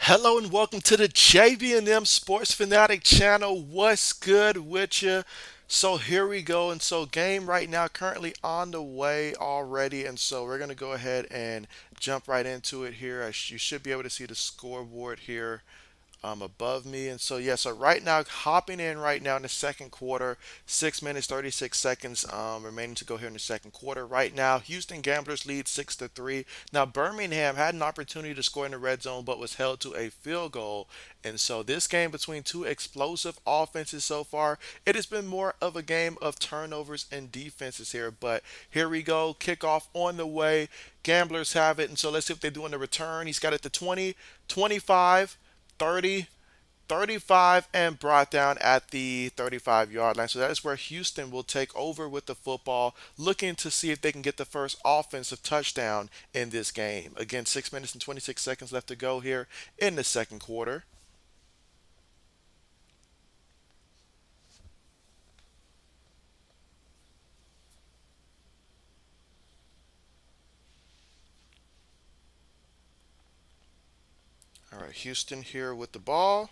Hello and welcome to the JB&M Sports Fanatic channel. What's good with you? So here we go. And so game right now currently on the way already. And so we're going to go ahead and jump right into it here. You should be able to see the scoreboard here above me. And so, yeah, so right now, hopping in right now in the second quarter, 6 minutes, 36 seconds remaining to go here in the second quarter. Right now, Houston Gamblers lead 6-3. Now, Birmingham had an opportunity to score in the red zone, but was held to a field goal. And so, this game between two explosive offenses so far, it has been more of a game of turnovers and defenses here. But here we go, kickoff on the way. Gamblers have it. And so, let's see if they do in the return. He's got it to 20, 25. 30, 35, and brought down at the 35-yard line. So that is where Houston will take over with the football, looking to see if they can get the first offensive touchdown in this game. Again, 6 minutes and 26 seconds left to go here in the second quarter. All right, Houston here with the ball.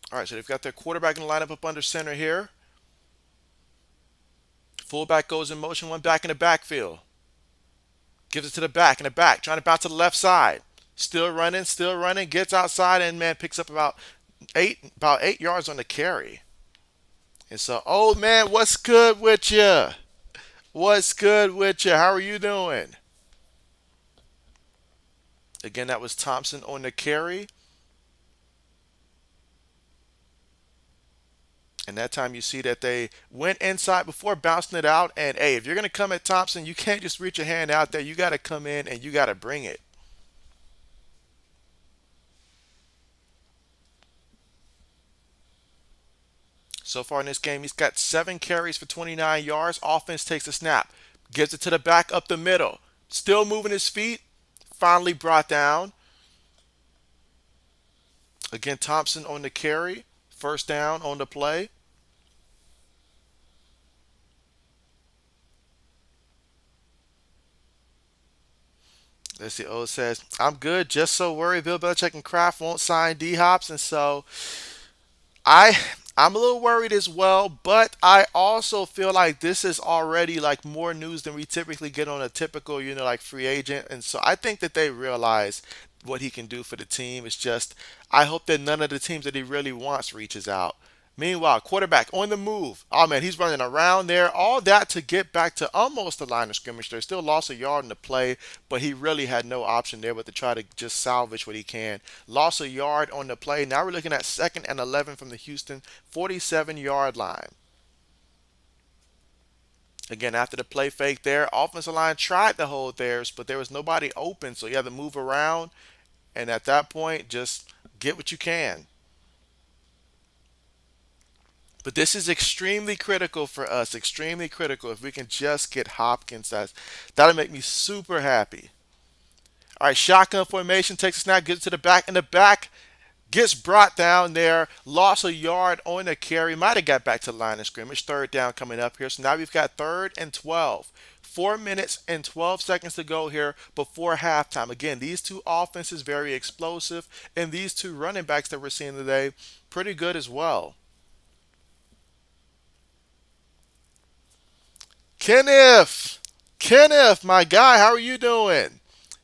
All right, so they've got their quarterback in the lineup up under center here. Fullback goes in motion, one back in the backfield. Gives it to the back in the back, trying to bounce to the left side. Still running, gets outside and man picks up about 8 yards on the carry. And so, old man, what's good with you? What's good with you? How are you doing? Again, that was Thompson on the carry. And that time you see that they went inside before bouncing it out. And hey, if you're going to come at Thompson, you can't just reach your hand out there. You got to come in and you got to bring it. So far in this game, he's got 7 carries for 29 yards. Offense takes a snap, gives it to the back up the middle. Still moving his feet. Finally brought down. Again, Thompson on the carry. First down on the play. Let's see. O says, I'm good. Just so worried Bill Belichick and Kraft won't sign D Hops. And so I I'm a little worried as well, but I also feel like this is already like more news than we typically get on a typical, like free agent. And so I think that they realize what he can do for the team. It's just I hope that none of the teams that he really wants reaches out. Meanwhile, quarterback on the move. Oh man, he's running around there. All that to get back to almost the line of scrimmage. They still lost a yard in the play, but he really had no option there but to try to just salvage what he can. Lost a yard on the play. Now we're looking at second and 11 from the Houston 47-yard line. Again, after the play fake there, offensive line tried to hold theirs, but there was nobody open, so you had to move around. And at that point, just get what you can. But this is extremely critical for us. Extremely critical. If we can just get Hopkins, that'll make me super happy. All right, shotgun formation takes a snap, gets to the back, and the back gets brought down there. Lost a yard on the carry. Might have got back to the line of scrimmage. Third down coming up here. So now we've got third and 12. 4 minutes and 12 seconds to go here before halftime. Again, these two offenses very explosive, and these two running backs that we're seeing today pretty good as well. Kenneth, Kenneth, my guy, how are you doing?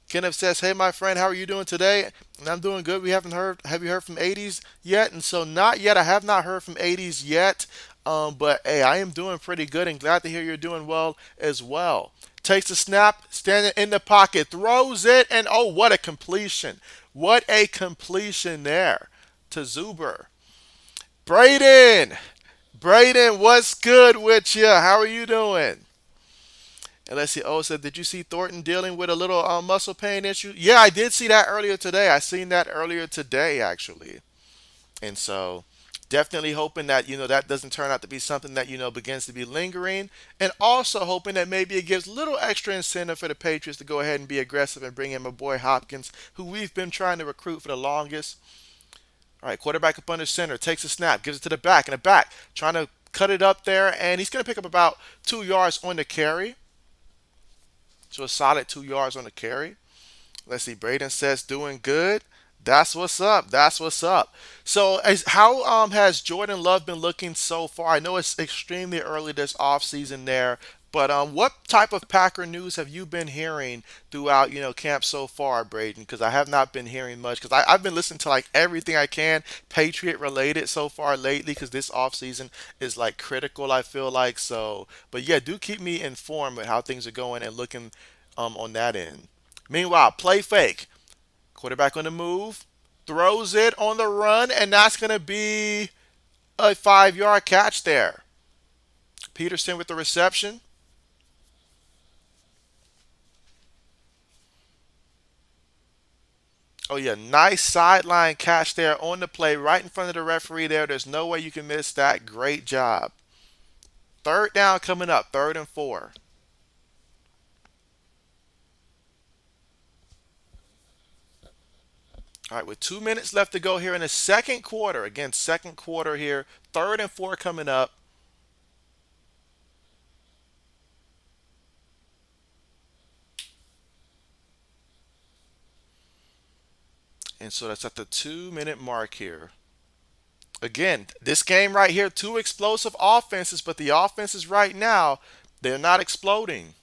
Kenneth says, "Hey, my friend, how are you doing today?" And I'm doing good. We haven't heard. Have you heard from 80s yet? And so, not yet. I have not heard from 80s yet. But hey, I am doing pretty good, and glad to hear you're doing well as well. Takes a snap, standing in the pocket, throws it, and oh, what a completion! What a completion there to Zuber. Braden, Braden, what's good with you? How are you doing? And let's see. Oh, said, did you see Thornton dealing with a little muscle pain issue? Yeah, I did see that earlier today. I seen that earlier today, actually. And so, definitely hoping that that doesn't turn out to be something that begins to be lingering, and also hoping that maybe it gives little extra incentive for the Patriots to go ahead and be aggressive and bring in my boy Hopkins, who we've been trying to recruit for the longest. All right, quarterback up under center, takes a snap, gives it to the back, and the back trying to cut it up there, and he's going to pick up about 2 yards on the carry. So a solid 2 yards on the carry. Let's see. Braden says doing good. That's what's up. That's what's up. So, how has Jordan Love been looking so far? I know it's extremely early this offseason there, but what type of Packer news have you been hearing throughout camp so far, Braden? Because I have not been hearing much. Because I've been listening to like everything I can Patriot related so far lately. Because this offseason is like critical. I feel like so. But yeah, do keep me informed with how things are going and looking on that end. Meanwhile, play fake. Quarterback on the move, throws it on the run, and that's going to be a 5 yard catch there. Peterson with the reception. Oh, yeah, nice sideline catch there on the play right in front of the referee there. There's no way you can miss that. Great job. Third down coming up, 3rd and 4. All right, with 2 minutes left to go here in the second quarter. Again, second quarter here, 3rd and 4 coming up. And so that's at the 2 minute mark here. Again, this game right here, two explosive offenses, but the offenses right now, they're not exploding.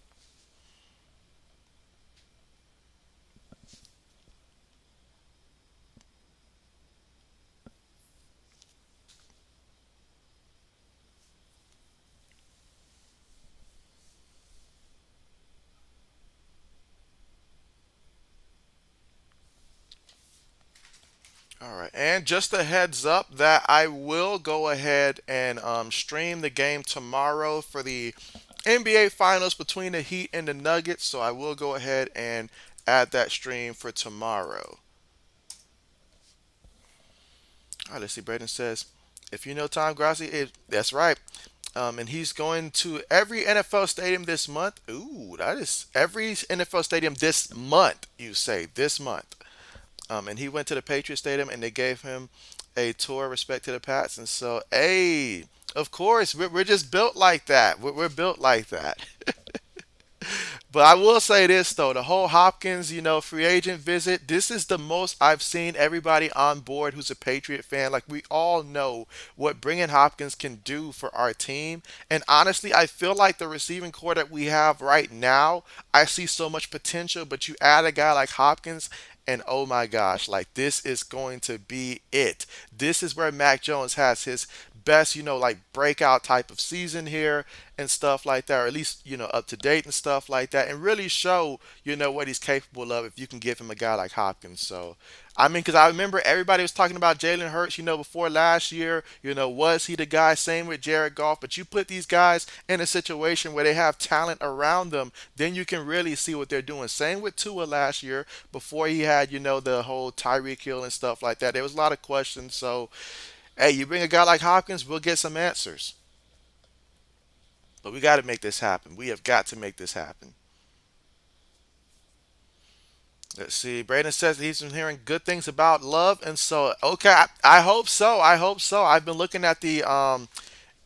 All right, and just a heads up that I will go ahead and stream the game tomorrow for the NBA Finals between the Heat and the Nuggets. So I will go ahead and add that stream for tomorrow. All right, let's see. Braden says, if you know Tom Grassi, that's right. And he's going to every NFL stadium this month. Ooh, that is every NFL stadium this month, you say, this month. And he went to the Patriot Stadium and they gave him a tour, respect to the Pats. And so, hey, of course, we're just built like that. We're built like that. But I will say this though, the whole Hopkins, free agent visit, this is the most I've seen everybody on board who's a Patriot fan. Like we all know what bringing Hopkins can do for our team. And honestly, I feel like the receiving core that we have right now, I see so much potential, but you add a guy like Hopkins and oh my gosh, like this is going to be it. This is where Mac Jones has his best, like breakout type of season here and stuff like that, or at least, up to date and stuff like that, and really show, what he's capable of if you can give him a guy like Hopkins. So, I mean, because I remember everybody was talking about Jalen Hurts, before last year, was he the guy? Same with Jared Goff, but you put these guys in a situation where they have talent around them, then you can really see what they're doing. Same with Tua last year before he had, the whole Tyreek Hill and stuff like that. There was a lot of questions. So, hey, you bring a guy like Hopkins, we'll get some answers. But we got to make this happen. We have got to make this happen. Let's see. Braden says he's been hearing good things about Love, and so okay, I hope so. I hope so. I've been looking at the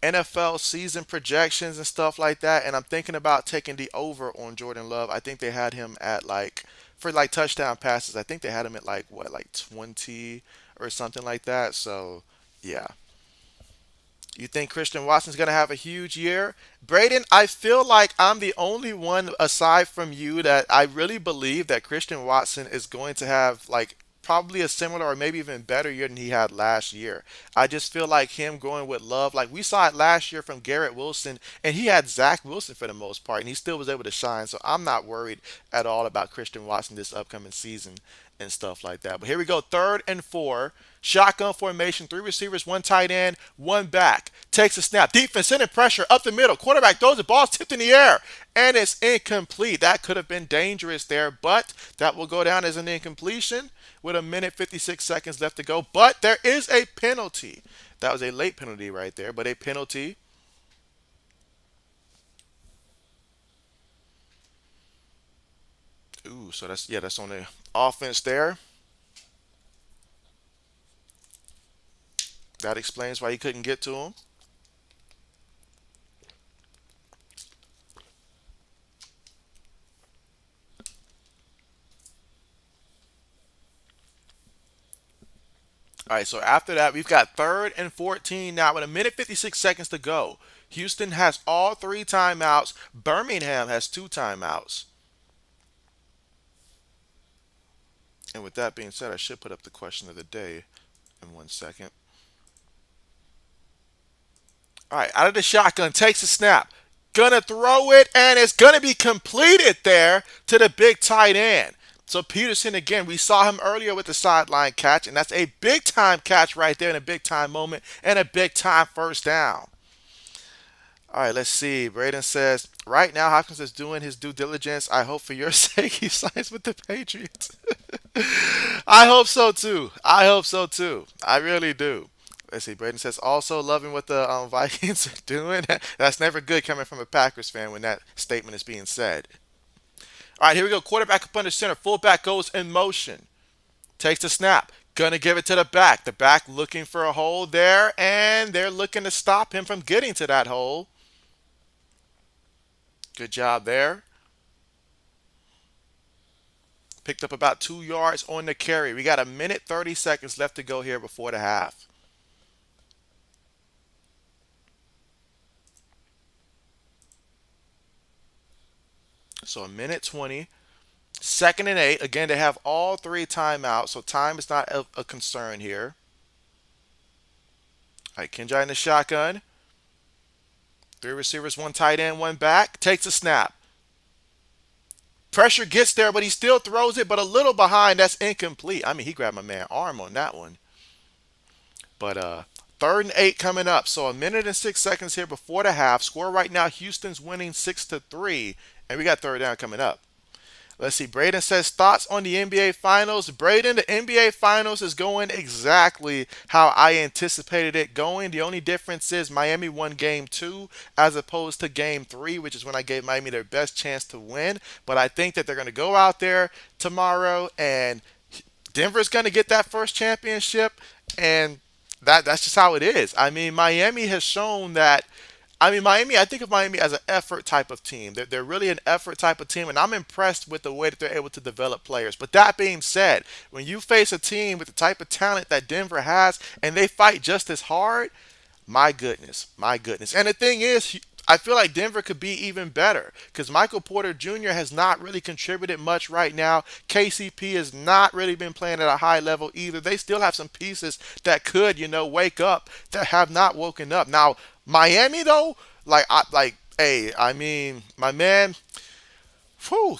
NFL season projections and stuff like that, and I'm thinking about taking the over on Jordan Love. I think they had him at like for like touchdown passes. I think they had him at like what, like 20 or something like that. So yeah. You think Christian Watson's going to have a huge year? Braden, I feel like I'm the only one aside from you that I really believe that Christian Watson is going to have like probably a similar or maybe even better year than he had last year. I just feel like him going with Love, like we saw it last year from Garrett Wilson, and he had Zach Wilson for the most part, and he still was able to shine. So I'm not worried at all about Christian Watson this upcoming season and stuff like that. But here we go, 3rd and 4. Shotgun formation, three receivers, one tight end, one back. Takes a snap. Defense sending pressure up the middle. Quarterback throws the ball tipped in the air. And it's incomplete. That could have been dangerous there, but that will go down as an incompletion with a minute 56 seconds left to go. But there is a penalty. That was a late penalty right there, but a penalty. Ooh, so that's on the offense there. That explains why he couldn't get to him. All right, so after that, we've got third and 14 now with a minute 56 seconds to go. Houston has all three timeouts. Birmingham has two timeouts. And with that being said, I should put up the question of the day in 1 second. All right, out of the shotgun, takes a snap. Gonna throw it, and it's gonna be completed there to the big tight end. So Peterson again, we saw him earlier with the sideline catch, and that's a big time catch right there in a big time moment and a big time first down. All right, let's see. Braden says, right now Hopkins is doing his due diligence. I hope for your sake he signs with the Patriots. I hope so too. I hope so too. I really do. Let's see. Braden says, also loving what the Vikings are doing. That's never good coming from a Packers fan when that statement is being said. All right, here we go. Quarterback up under center. Fullback goes in motion. Takes the snap. Gonna give it to the back. The back looking for a hole there, and they're looking to stop him from getting to that hole. Good job there. Picked up about 2 yards on the carry. We got a minute 30 seconds left to go here before the half. So a minute 20. Second and 8. Again, they have all three timeouts, so time is not a concern here. All right, Kenji in the shotgun. Three receivers, one tight end, one back. Takes a snap. Pressure gets there, but he still throws it, but a little behind. That's incomplete. I mean, he grabbed my man arm on that one. But third and 8 coming up. So a minute and 6 seconds here before the half. Score right now, Houston's winning 6-3, and we got third down coming up. Let's see. Braden says thoughts on the NBA Finals. Braden, the NBA Finals is going exactly how I anticipated it going. The only difference is Miami won game two as opposed to game three, which is when I gave Miami their best chance to win. But I think that they're going to go out there tomorrow and Denver's going to get that first championship. And that's just how it is. I mean, Miami has shown that Miami, I think of Miami as an effort type of team. They're really an effort type of team, and I'm impressed with the way that they're able to develop players. But that being said, when you face a team with the type of talent that Denver has and they fight just as hard, my goodness, my goodness. And the thing is, I feel like Denver could be even better because Michael Porter Jr. has not really contributed much right now. KCP has not really been playing at a high level either. They still have some pieces that could, wake up that have not woken up. Now, Miami though, hey, my man,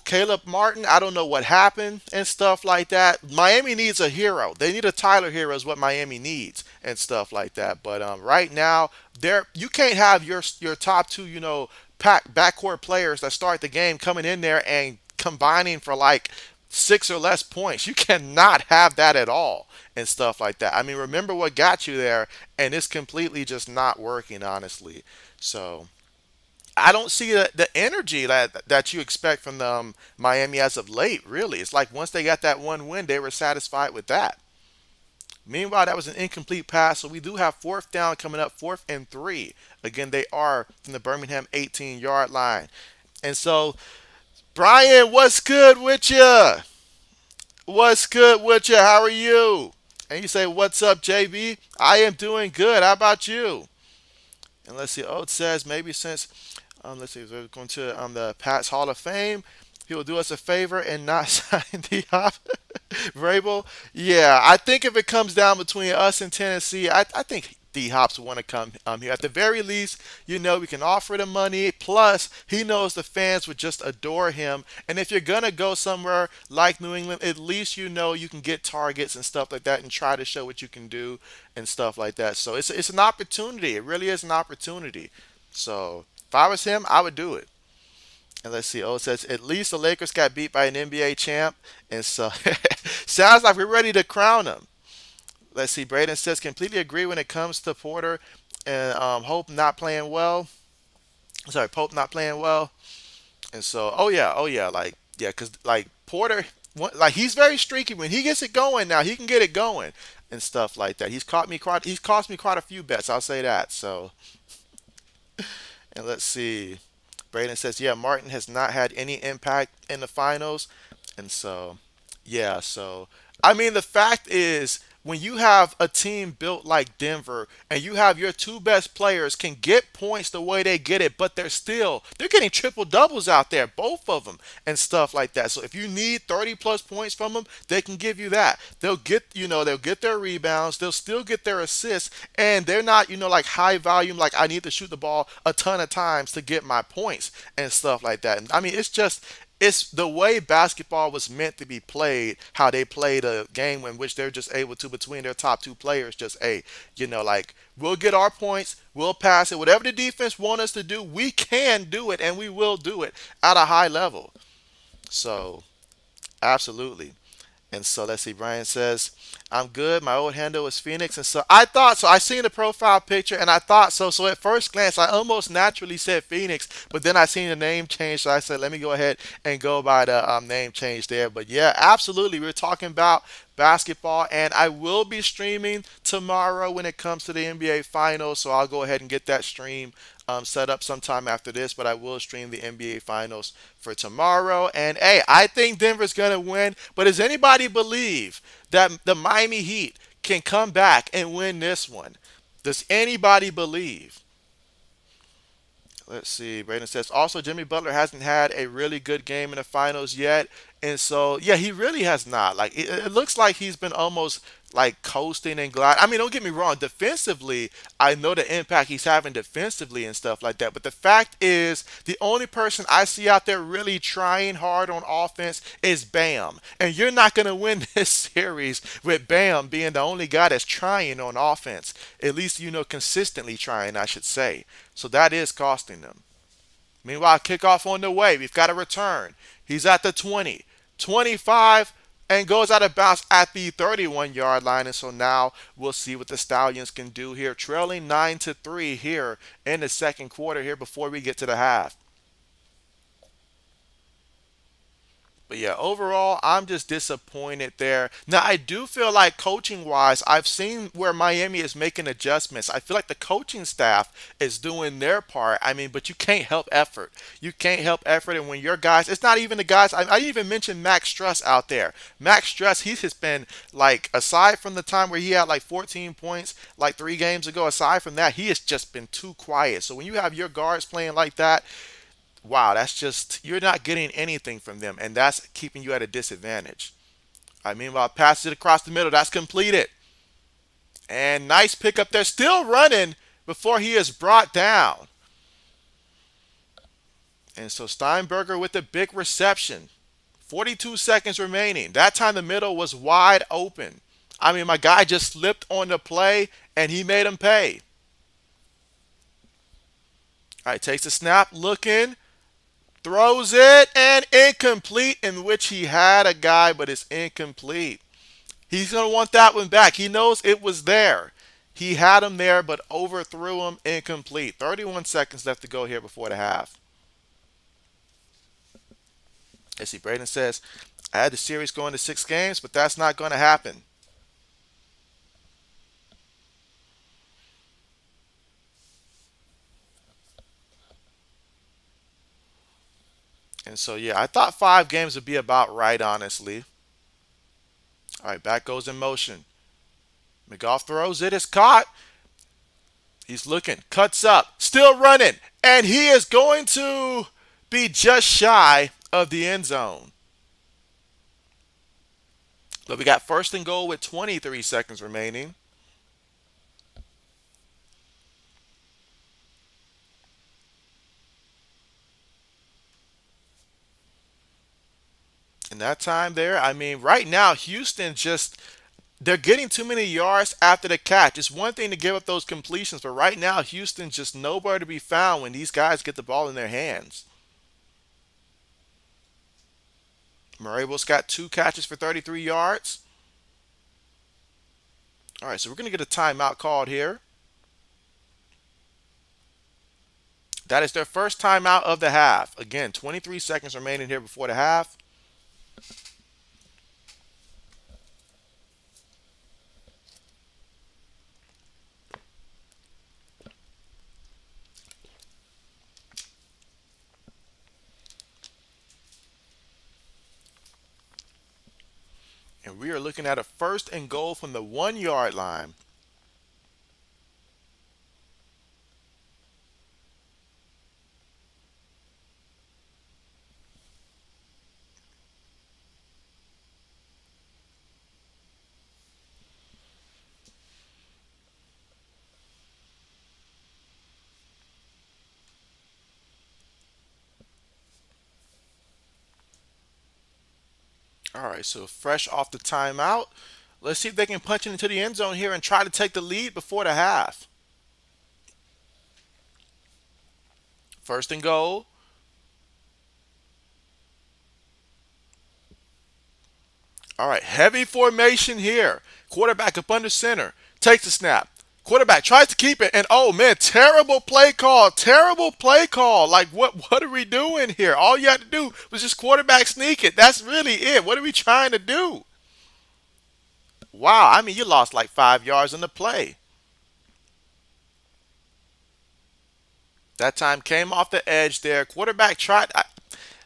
Caleb Martin, I don't know what happened and stuff like that. Miami needs a hero. They need a Tyler hero is what Miami needs and stuff like that. But right now, you can't have your top two, backcourt players that start the game coming in there and combining for like six or less points. You cannot have that at all and stuff like that. I mean, remember what got you there, and it's completely just not working, honestly. So I don't see the energy that you expect from Miami as of late, really. It's like once they got that one win, they were satisfied with that. Meanwhile, that was an incomplete pass, so we do have fourth down coming up, 4th and 3. Again, they are from the Birmingham 18-yard line. And so, Brian, what's good with you? What's good with you? How are you? And you say, what's up, JB? I am doing good. How about you? And let's see. Oh, it says maybe since let's see, we're going to the Pats Hall of Fame. He will do us a favor and not sign the hop. Vrabel. Yeah, I think if it comes down between us and Tennessee, I think D Hops will want to come here. At the very least, we can offer the money. Plus, he knows the fans would just adore him. And if you're gonna go somewhere like New England, at least you can get targets and stuff like that, and try to show what you can do and stuff like that. So it's an opportunity. It really is an opportunity. So if I was him, I would do it. And let's see. Oh, it says at least the Lakers got beat by an NBA champ, and so sounds like we're ready to crown them. Let's see. Braden says completely agree when it comes to Porter and Hope not playing well. Sorry, Pope not playing well. And so, oh yeah, like yeah, because like Porter, like he's very streaky. When he gets it going, now he can get it going and stuff like that. He's cost me quite a few bets. I'll say that. So, and let's see. Braden says, yeah, Martin has not had any impact in the finals. And so, yeah, so, I mean, the fact is, when you have a team built like Denver and you have your two best players can get points the way they get it, but they're getting triple doubles out there, both of them, and stuff like that. So if you need 30 plus points from them, they can give you that. They'll get their rebounds, they'll still get their assists, and they're not, like high volume, like I need to shoot the ball a ton of times to get my points and stuff like that. And I mean, it's the way basketball was meant to be played, how they played a game in which they're just able to, between their top two players, just, hey, like, we'll get our points, we'll pass it. Whatever the defense want us to do, we can do it, and we will do it at a high level. So, absolutely. And so let's see. Brian says, "I'm good. My old handle was Phoenix." And so I thought so. I seen the profile picture and I thought so. So at first glance, I almost naturally said Phoenix, but then I seen the name change. So I said, let me go ahead and go by the name change there. But yeah, absolutely. We're talking about basketball, and I will be streaming tomorrow when it comes to the NBA Finals. So I'll go ahead and get that stream set up sometime after this, but I will stream the NBA Finals for tomorrow. And hey, I think Denver's gonna win. But does anybody believe that the Miami Heat can come back and win this one? Does anybody believe? Let's see. Braden says also Jimmy Butler hasn't had a really good game in the finals yet, and so yeah, he really has not. Like it looks like he's been almost like coasting and glide. I mean, don't get me wrong. Defensively, I know the impact he's having defensively and stuff like that. But the fact is, the only person I see out there really trying hard on offense is Bam, and you're not gonna win this series with Bam being the only guy that's trying on offense. At least consistently trying, I should say. So that is costing them. Meanwhile, kickoff on the way. We've got a return. He's at the 20, 25, and goes out of bounds at the 31-yard line. And so now we'll see what the Stallions can do here. Trailing 9-3 here in the second quarter here before we get to the half. But yeah, overall, I'm just disappointed there. Now, I do feel like coaching wise, I've seen where Miami is making adjustments. I feel like the coaching staff is doing their part. I mean, but you can't help effort. You can't help effort. And when your guys, it's not even the guys, I didn't even mention Max Struss out there. Max Struss, he's just been like, aside from the time where he had like 14 points like 3 games ago, aside from that, he has just been too quiet. So when you have your guards playing like that, wow, that's just, you're not getting anything from them, and that's keeping you at a disadvantage. I mean, while passes it across the middle, that's completed. And nice pickup there, still running before he is brought down. And so Steinberger with the big reception. 42 seconds remaining. That time the middle was wide open. I mean, my guy just slipped on the play, and he made him pay. All right, takes the snap, looking, throws it, and incomplete, in which he had a guy, but it's incomplete. He's going to want that one back. He knows it was there. He had him there, but overthrew him, incomplete. 31 seconds left to go here before the half. Let's see, Braden says, I had the series going to 6 games, but that's not going to happen. And so, yeah, I thought 5 games would be about right, honestly. All right, back goes in motion. McGough throws it. It's caught. He's looking. Cuts up. Still running. And he is going to be just shy of the end zone. But we got first and goal with 23 seconds remaining. And that time there, I mean, right now, Houston just, they're getting too many yards after the catch. It's one thing to give up those completions, but right now, Houston just nowhere to be found when these guys get the ball in their hands. Marable's got 2 catches for 33 yards. All right, so we're going to get a timeout called here. That is their first timeout of the half. Again, 23 seconds remaining here before the half. And we are looking at a first and goal from the 1 yard line. All right, so fresh off the timeout. Let's see if they can punch it into the end zone here and try to take the lead before the half. First and goal. All right, heavy formation here. Quarterback up under center. Takes the snap. Quarterback tries to keep it, and oh man, terrible play call. Terrible play call. Like what are we doing here? All you had to do was just quarterback sneak it. That's really it. What are we trying to do? Wow, I mean you lost like 5 yards in the play. That time came off the edge there. Quarterback tried.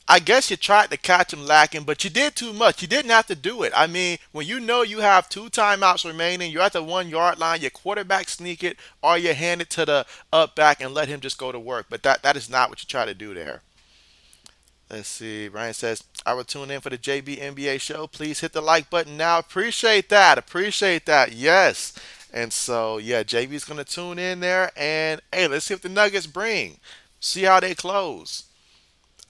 I guess you tried to catch him lacking, but you did too much. You didn't have to do it. I mean, when you know you have two timeouts remaining, you're at the 1 yard line, your quarterback sneak it, or you hand it to the up back and let him just go to work. But that is not what you try to do there. Let's see. Brian says, I will tune in for the JB NBA show. Please hit the like button now. Appreciate that. Appreciate that. Yes. And so, yeah, JB's going to tune in there. And, hey, let's see what the Nuggets bring. See how they close.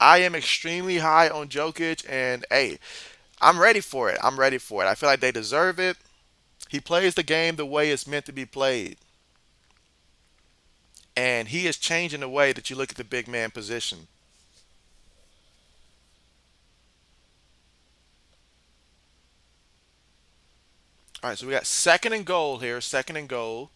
I am extremely high on Jokic, and hey, I'm ready for it. I'm ready for it. I feel like they deserve it. He plays the game the way it's meant to be played, and he is changing the way that you look at the big man position. All right, so we got second and goal here. Second and goal.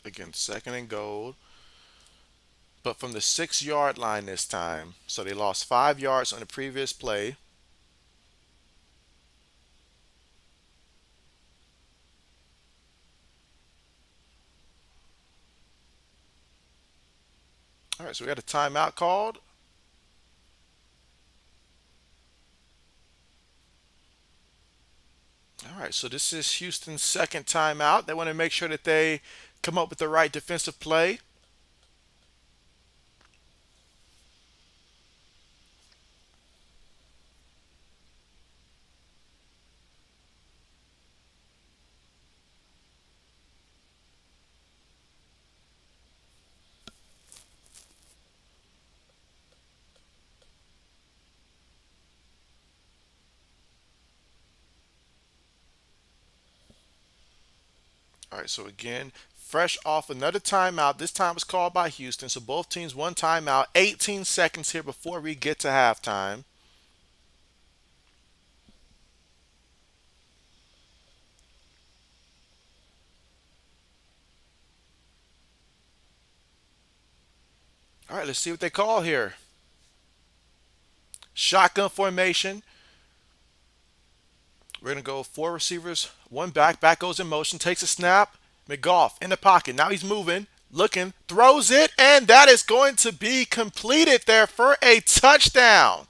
Again, second and goal, but from the 6 yard line this time. So they lost 5 yards on the previous play. All right, so we got a timeout called. All right, so this is Houston's second timeout. They want to make sure that they come up with the right defensive play. All right, so again, fresh off another timeout. This time was called by Houston. So both teams one timeout. 18 seconds here before we get to halftime. All right, let's see what they call here. Shotgun formation. We're going to go four receivers, one back. Back goes in motion, takes a snap. McGough in the pocket. Now he's moving, looking, throws it, and that is going to be completed there for a touchdown.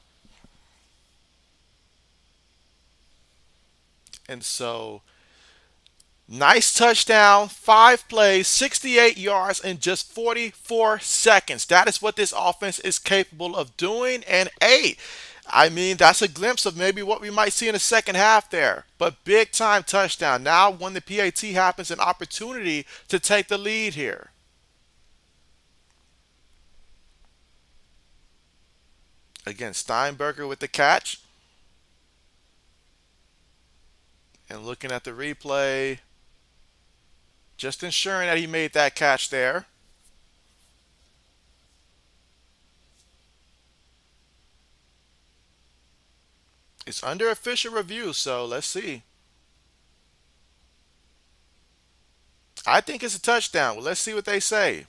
And so nice touchdown, 5 plays, 68 yards in just 44 seconds. That is what this offense is capable of doing. And hey, I mean, that's a glimpse of maybe what we might see in the second half there. But big time touchdown. Now, when the PAT happens, an opportunity to take the lead here. Again, Steinberger with the catch. And looking at the replay, just ensuring that he made that catch there. It's under official review, so let's see. I think it's a touchdown. Well, let's see what they say.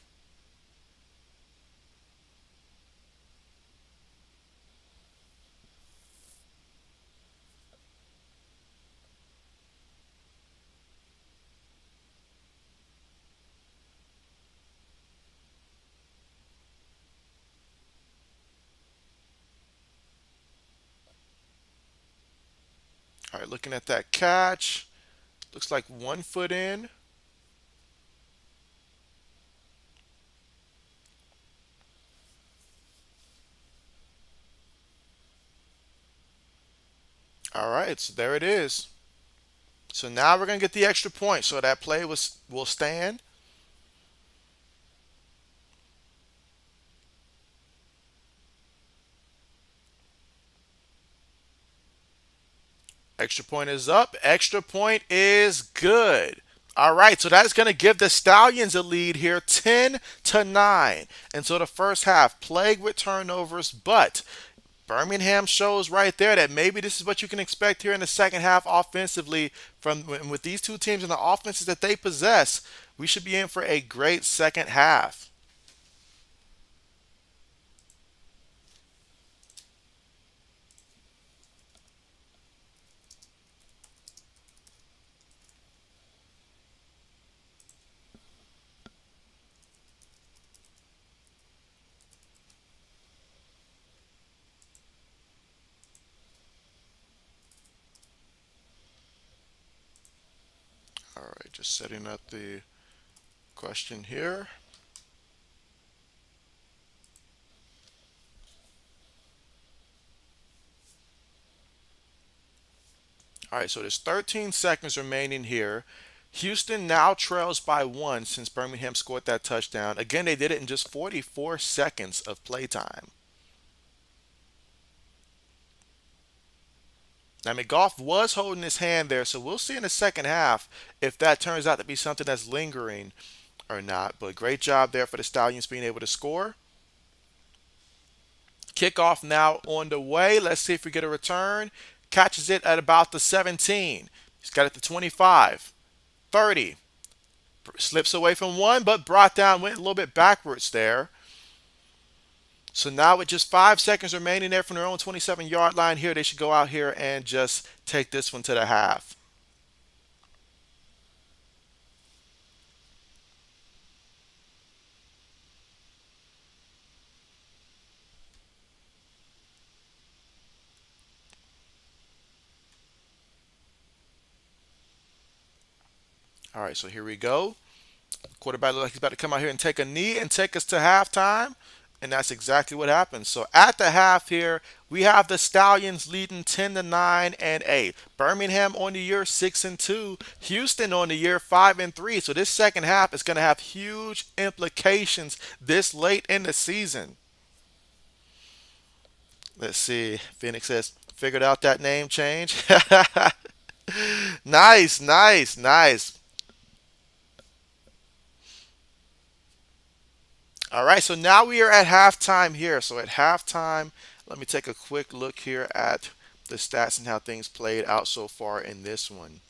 right, looking at that catch. Looks like 1 foot in. All right, so there it is. So now we're gonna get the extra point. So that play will stand. Extra point is up. Extra point is good. All right, so that is going to give the Stallions a lead here, 10-9. And so the first half plagued with turnovers, but Birmingham shows right there that maybe this is what you can expect here in the second half offensively from with these two teams and the offenses that they possess. We should be in for a great second half. All right, just setting up the question here. All right, so there's 13 seconds remaining here. Houston now trails by one since Birmingham scored that touchdown. Again, they did it in just 44 seconds of playtime. Now, McGough was holding his hand there, so we'll see in the second half if that turns out to be something that's lingering or not. But great job there for the Stallions being able to score. Kickoff now on the way. Let's see if we get a return. Catches it at about the 17. He's got it to 25, 30. Slips away from one, but brought down, went a little bit backwards there. So now with just 5 seconds remaining there from their own 27-yard line here, they should go out here and just take this one to the half. All right, so here we go. Quarterback looks like he's about to come out here and take a knee and take us to halftime. And that's exactly what happened. So at the half here, we have the Stallions leading 10-9 and 8. Birmingham on the year 6-2. Houston on the year 5-3. So this second half is going to have huge implications this late in the season. Let's see. Phoenix says, figured out that name change. Nice, nice, nice. All right, so now we are at halftime here. So at halftime, let me take a quick look here at the stats and how things played out so far in this one.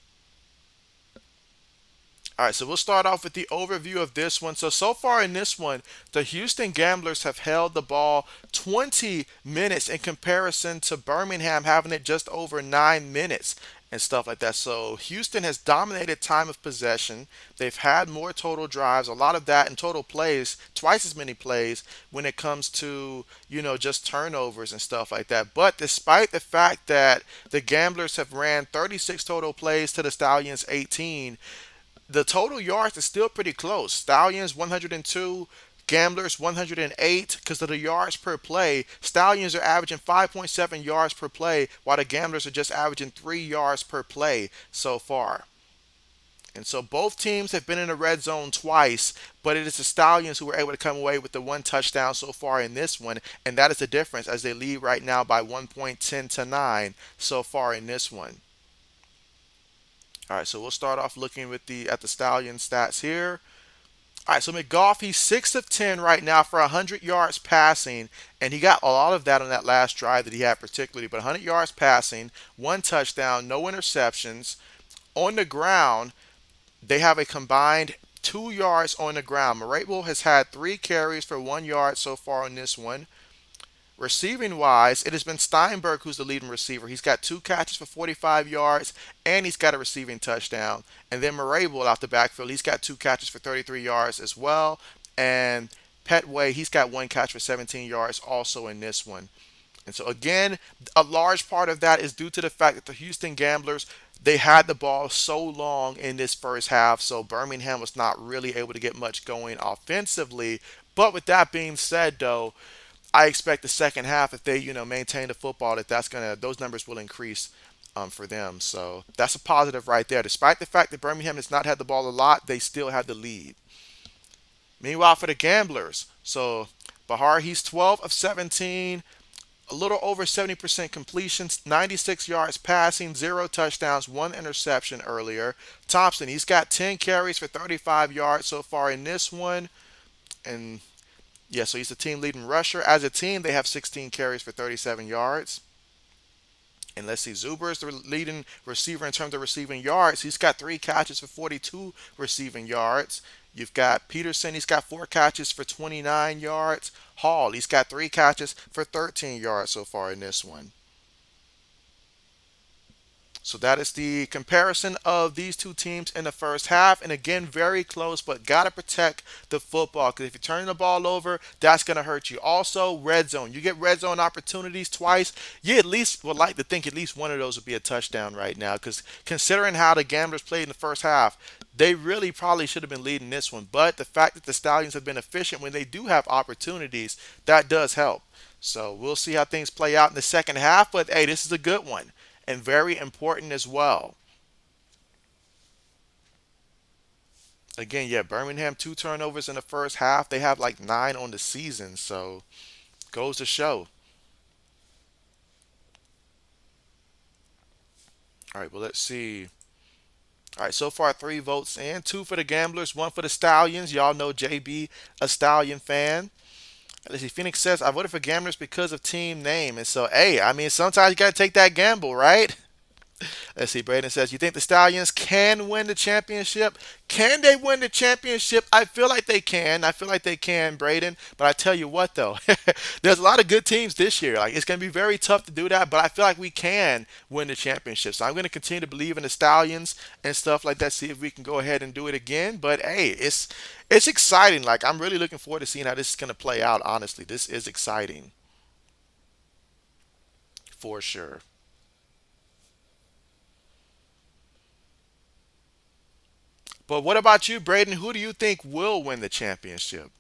All right, so we'll start off with the overview of this one. So far in this one, the Houston Gamblers have held the ball 20 minutes in comparison to Birmingham having it just over 9 minutes and stuff like that. So Houston has dominated time of possession. They've had more total drives, a lot of that in total plays, twice as many plays when it comes to, just turnovers and stuff like that. But despite the fact that the Gamblers have ran 36 total plays to the Stallions 18, the total yards is still pretty close. Stallions 102, Gamblers 108 because of the yards per play. Stallions are averaging 5.7 yards per play, while the Gamblers are just averaging 3 yards per play so far. And so both teams have been in the red zone twice, but it is the Stallions who were able to come away with the one touchdown so far in this one, and that is the difference as they lead right now by 1 point 10-9 so far in this one. All right, so we'll start off looking with the Stallion stats here. All right, so McGough, he's 6 of 10 right now for 100 yards passing, and he got a lot of that on that last drive that he had particularly, but 100 yards passing, one touchdown, no interceptions. On the ground, they have a combined 2 yards on the ground. Marable has had 3 carries for 1 yard so far on this one. Receiving wise, it has been Steinberg who's the leading receiver. He's got 2 catches for 45 yards, and he's got a receiving touchdown. And then Marable out the backfield, he's got 2 catches for 33 yards as well. And Petway, he's got 1 catch for 17 yards also in this one. And so again, a large part of that is due to the fact that the Houston Gamblers, they had the ball so long in this first half, so Birmingham was not really able to get much going offensively. But with that being said, though, I expect the second half, if they maintain the football, that's gonna those numbers will increase for them. So that's a positive right there. Despite the fact that Birmingham has not had the ball a lot, they still have the lead. Meanwhile, for the Gamblers, so Bahar, he's 12 of 17, a little over 70% completions, 96 yards passing, zero touchdowns, one interception earlier. Thompson, he's got 10 carries for 35 yards so far in this one. And yeah, so he's the team leading rusher. As a team, they have 16 carries for 37 yards. And let's see, Zuber is the leading receiver in terms of receiving yards. He's got 3 catches for 42 receiving yards. You've got Peterson, he's got 4 catches for 29 yards. Hall, he's got 3 catches for 13 yards so far in this one. So that is the comparison of these two teams in the first half. And again, very close, but got to protect the football because if you're turning the ball over, that's going to hurt you. Also, red zone. You get red zone opportunities twice. You at least would like to think at least one of those would be a touchdown right now because considering how the Gamblers played in the first half, they really probably should have been leading this one. But the fact that the Stallions have been efficient when they do have opportunities, that does help. So we'll see how things play out in the second half. But hey, this is a good one and very important as well. Again, yeah, Birmingham 2 turnovers in the first half. They have like 9 on the season, so goes to show. All right, well let's see. All right, so far 3 votes in, 2 for the Gamblers, 1 for the Stallions. Y'all know JB, a Stallion fan. Let's see. Phoenix says I voted for Gamblers because of team name, and so hey, I mean sometimes you gotta take that gamble, right? Let's see. Braden says, "You think the Stallions can win the championship? Can they win the championship? I feel like they can. I feel like they can, Braden. But I tell you what, though, there's a lot of good teams this year. Like it's going to be very tough to do that. But I feel like we can win the championship. So I'm going to continue to believe in the Stallions and stuff like that. See if we can go ahead and do it again. But hey, it's exciting. Like I'm really looking forward to seeing how this is going to play out. Honestly, this is exciting for sure." But what about you, Braden? Who do you think will win the championship?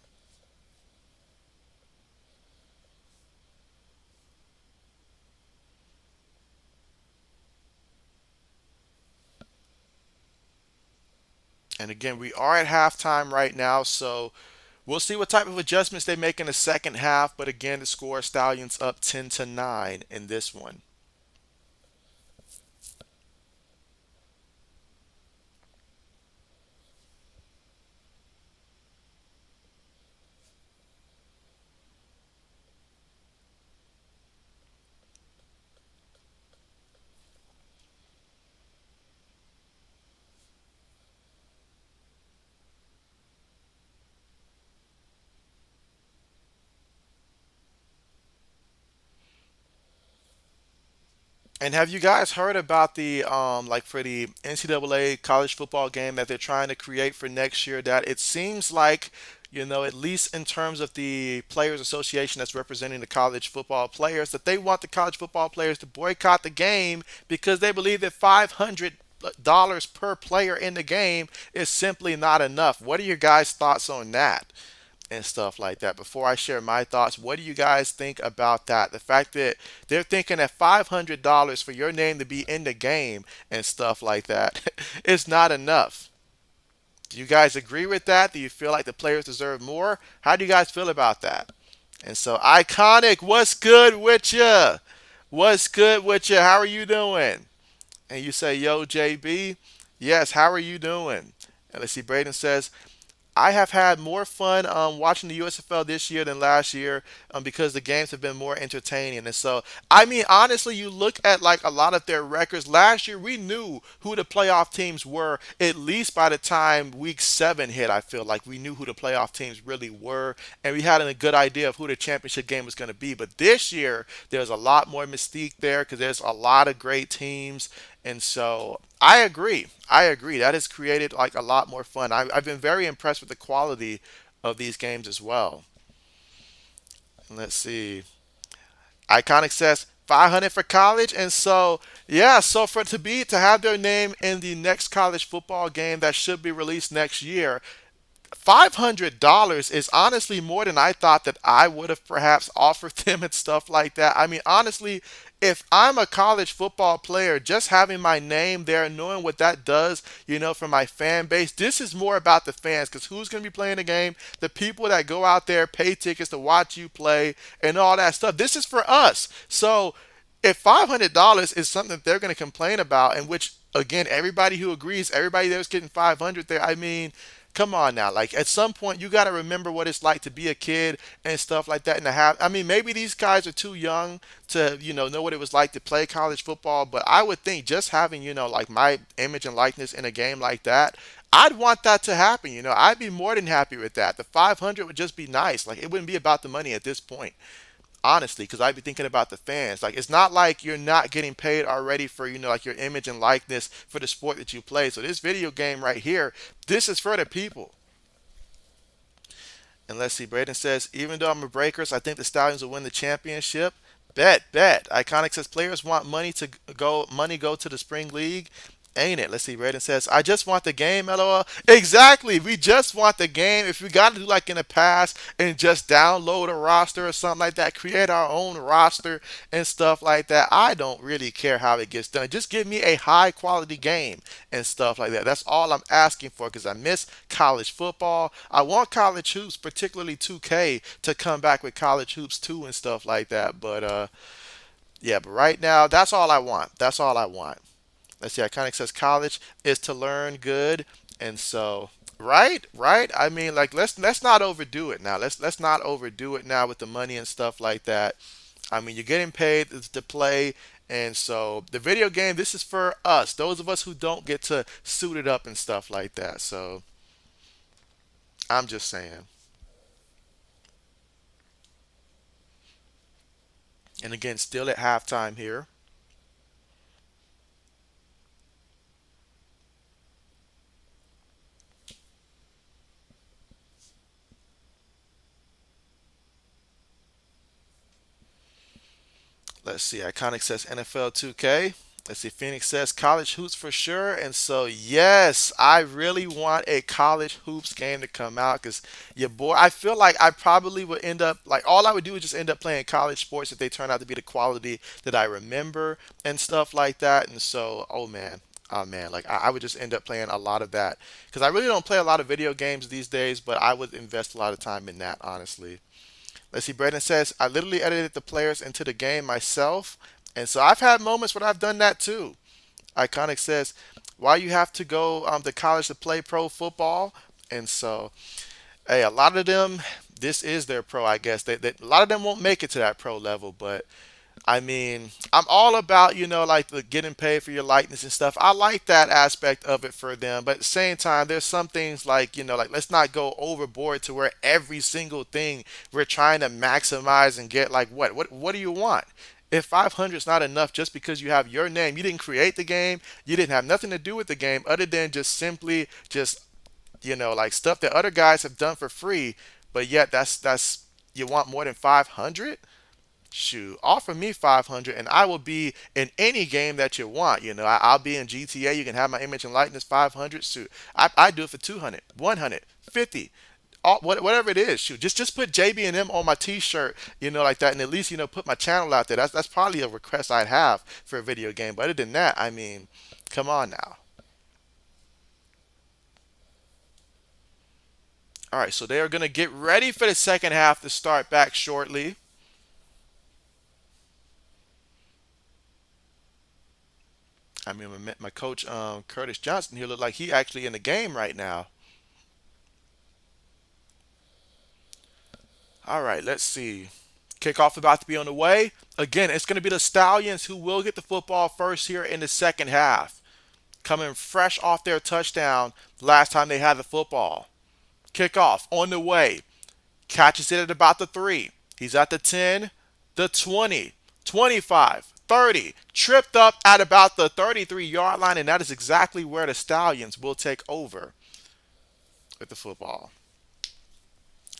And again, we are at halftime right now, so we'll see what type of adjustments they make in the second half. But again, the score Stallions up 10-9 in this one. And have you guys heard about the like for the NCAA college football game that they're trying to create for next year? That it seems like, at least in terms of the players association that's representing the college football players, that they want the college football players to boycott the game because they believe that $500 per player in the game is simply not enough. What are your guys' thoughts on that? And stuff like that. Before I share my thoughts, what do you guys think about that? The fact that they're thinking that $500 for your name to be in the game and stuff like that is not enough. Do you guys agree with that? Do you feel like the players deserve more? How do you guys feel about that? And so, Iconic, what's good with you? What's good with you? How are you doing? And you say, yo, JB, yes, how are you doing? And let's see, Braden says, I have had more fun watching the USFL this year than last year because the games have been more entertaining. And so, I mean, honestly, you look at like a lot of their records. Last year, we knew who the playoff teams were at least by the time week 7 hit. I feel like we knew who the playoff teams really were, and we had a good idea of who the championship game was going to be. But this year, there's a lot more mystique there because there's a lot of great teams. And so I agree. I agree. That has created like a lot more fun. I've been very impressed with the quality of these games as well. Let's see. Iconic says 500 for college, and so yeah, so for to have their name in the next college football game that should be released next year, $500 is honestly more than I thought that I would have perhaps offered them and stuff like that. I mean, honestly, if I'm a college football player, just having my name there, knowing what that does, for my fan base, this is more about the fans because who's going to be playing the game? The people that go out there, pay tickets to watch you play, and all that stuff. This is for us. So if $500 is something that they're going to complain about, and which again, everybody who agrees, everybody there's getting 500 there. I mean, come on now. Like at some point, you got to remember what it's like to be a kid and stuff like that. And to have, I mean, maybe these guys are too young to, know what it was like to play college football. But I would think just having, like my image and likeness in a game like that, I'd want that to happen. I'd be more than happy with that. The 500 would just be nice. Like it wouldn't be about the money at this point, honestly, because I'd be thinking about the fans. Like it's not like you're not getting paid already for like your image and likeness for the sport that you play. So this video game right here, this is for the people. And let's see, Braden says, even though I'm a Breakers, I think the Stallions will win the championship. Bet. Iconic says players want money go to the spring league. Ain't it? Let's see. Braden says, I just want the game, LOL. Exactly. We just want the game. If we got to do like in the past and just download a roster or something like that, create our own roster and stuff like that, I don't really care how it gets done. Just give me a high quality game and stuff like that. That's all I'm asking for because I miss college football. I want college hoops, particularly 2K, to come back with college hoops too and stuff like that. But yeah, but right now, that's all I want. That's all I want. Let's see. Iconic says college is to learn good, and so right. I mean, like let's not overdo it now. Let's not overdo it now with the money and stuff like that. I mean, you're getting paid to play, and so the video game. This is for us, those of us who don't get to suit it up and stuff like that. So I'm just saying. And again, still at halftime here. Let's see. Iconic says NFL 2K. Let's see. Phoenix says college hoops for sure. And so, yes, I really want a college hoops game to come out because your boy, I feel like I probably would end up, like, all I would do is just end up playing college sports if they turn out to be the quality that I remember and stuff like that. And so, oh man, like I would just end up playing a lot of that because I really don't play a lot of video games these days, but I would invest a lot of time in that, honestly. Let's see. Brandon says, I literally edited the players into the game myself. And so I've had moments where I've done that too. Iconic says, why you have to go to college to play pro football? And so, hey, a lot of them, this is their pro, I guess. A lot of them won't make it to that pro level, but I mean, I'm all about, like the getting paid for your likeness and stuff. I like that aspect of it for them. But at the same time, there's some things like, like let's not go overboard to where every single thing we're trying to maximize and get like what do you want? If 500 is not enough just because you have your name, you didn't create the game, you didn't have nothing to do with the game other than just simply just, like stuff that other guys have done for free, but yet that's you want more than 500? Shoot, offer me 500 and I will be in any game that you want. I'll be in GTA. You can have my image and likeness 500. Shoot, I do it for 200, 100, 50, whatever it is. Shoot, just put JB&M on my T-shirt, like that, and at least put my channel out there. That's probably a request I'd have for a video game. But other than that, I mean, come on now. All right, so they are gonna get ready for the second half to start back shortly. I mean, my coach Curtis Johnson here look like he actually in the game right now. All right, let's see. Kickoff about to be on the way. Again, it's going to be the Stallions who will get the football first here in the second half. Coming fresh off their touchdown last time they had the football. Kickoff on the way. Catches it at about the 3. He's at the 10, the 20, 25, 30. Tripped up at about the 33-yard line, and that is exactly where the Stallions will take over with the football.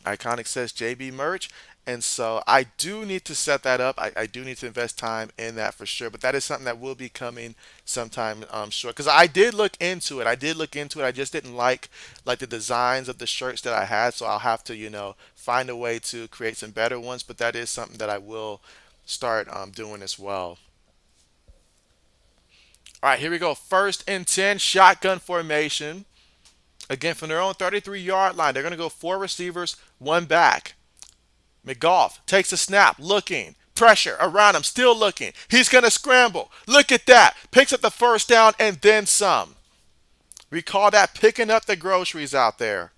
Iconic says JB merch. And so I do need to set that up. I do need to invest time in that for sure. But that is something that will be coming sometime short. Because I did look into it. I did look into it. I just didn't like the designs of the shirts that I had. So I'll have to, find a way to create some better ones. But that is something that I will start doing as well. All right, here we go. First and 10, shotgun formation. Again, from their own 33-yard line, they're going to go four receivers, one back. McGough takes a snap, looking. Pressure around him, still looking. He's going to scramble. Look at that. Picks up the first down and then some. We call that picking up the groceries out there.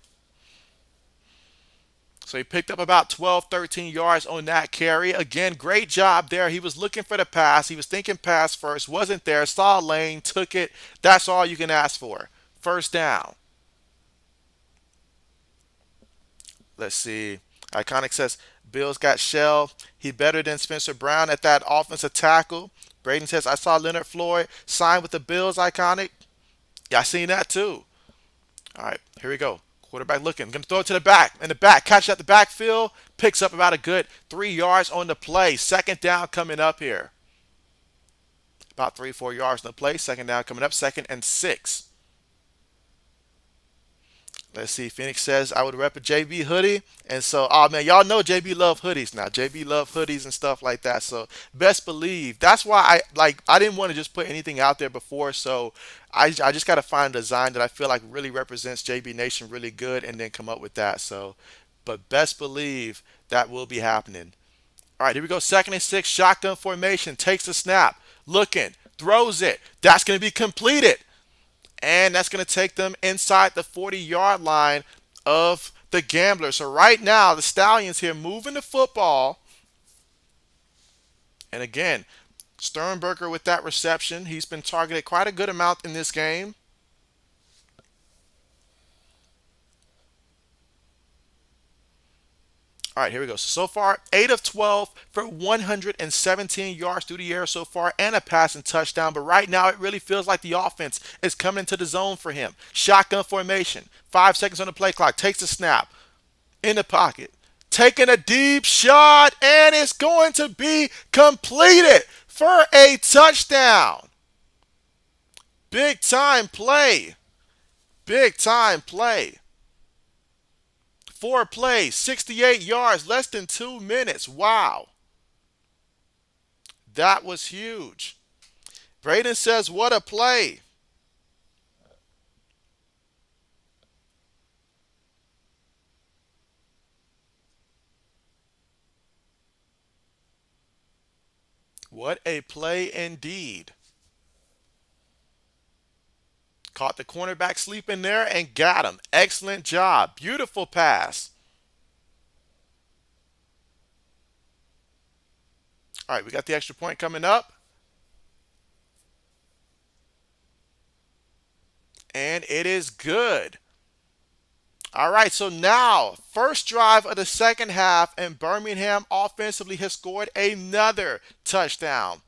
So he picked up about 12, 13 yards on that carry. Again, great job there. He was looking for the pass. He was thinking pass first. Wasn't there. Saw a lane, took it. That's all you can ask for. First down. Let's see. Iconic says Bills got shell. He better than Spencer Brown at that offensive tackle. Braden says I saw Leonard Floyd sign with the Bills. Iconic. Yeah, I seen that too. All right, here we go. Quarterback looking. Going to throw it to the back. In the back. Catch at the backfield. Picks up about a good 3 yards on the play. Second down coming up here. About 3, 4 yards on the play. Second down coming up. Second and 6. Let's see. Phoenix says I would rep a JB hoodie, and so oh man, y'all know JB love hoodies now. JB love hoodies and stuff like that. So best believe that's why I didn't want to just put anything out there before. So I just got to find a design that I feel like really represents JB Nation really good, and then come up with that. So, but best believe that will be happening. All right, here we go. Second and 6, shotgun formation. Takes the snap, looking, throws it. That's going to be completed. And that's going to take them inside the 40-yard line of the Gamblers. So right now, the Stallions here moving the football. And again, Sternberger with that reception. He's been targeted quite a good amount in this game. All right, here we go. So far, 8 of 12 for 117 yards through the air so far and a passing touchdown. But right now, it really feels like the offense is coming into the zone for him. Shotgun formation. 5 seconds on the play clock. Takes the snap. In the pocket. Taking a deep shot, and it's going to be completed for a touchdown. Big time play. Big time play. 4 plays, 68 yards, less than 2 minutes. Wow. That was huge. Braden says, what a play. What a play indeed. Caught the cornerback sleeping there and got him. Excellent job. Beautiful pass. All right, we got the extra point coming up. And it is good. All right, so now, first drive of the second half, and Birmingham offensively has scored another touchdown.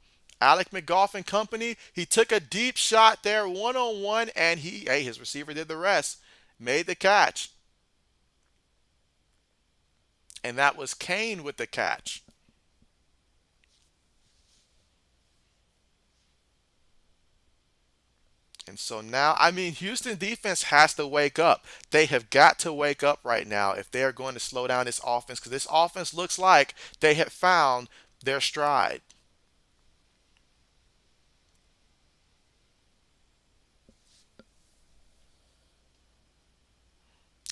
Alec McGough and company, he took a deep shot there one-on-one, and his receiver did the rest. Made the catch. And that was Kane with the catch. And so now, I mean, Houston defense has to wake up. They have got to wake up right now if they are going to slow down this offense, because this offense looks like they have found their stride.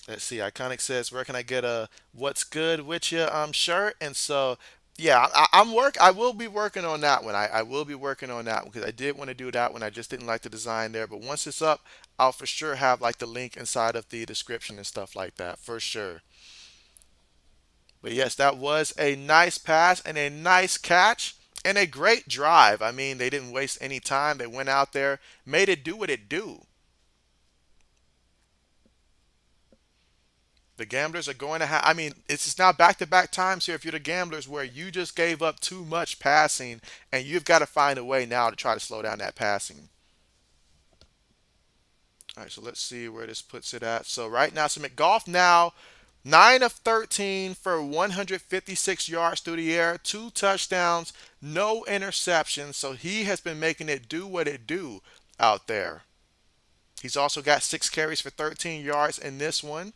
Let's see. Iconic says, "Where can I get a what's good with you shirt?" And so, yeah, I will be working on that one. I will be working on that one because I did want to do that one. I just didn't like the design there. But once it's up, I'll for sure have like the link inside of the description and stuff like that for sure. But yes, that was a nice pass and a nice catch and a great drive. I mean, they didn't waste any time. They went out there, made it do what it do. The Gamblers are going to have, I mean, it's just now back to back times here if you're the Gamblers where you just gave up too much passing and you've got to find a way now to try to slow down that passing. All right, so let's see where this puts it at. So right now, so McGough now 9 of 13 for 156 yards through the air, 2 touchdowns, no interceptions. So he has been making it do what it do out there. He's also got 6 carries for 13 yards in this one.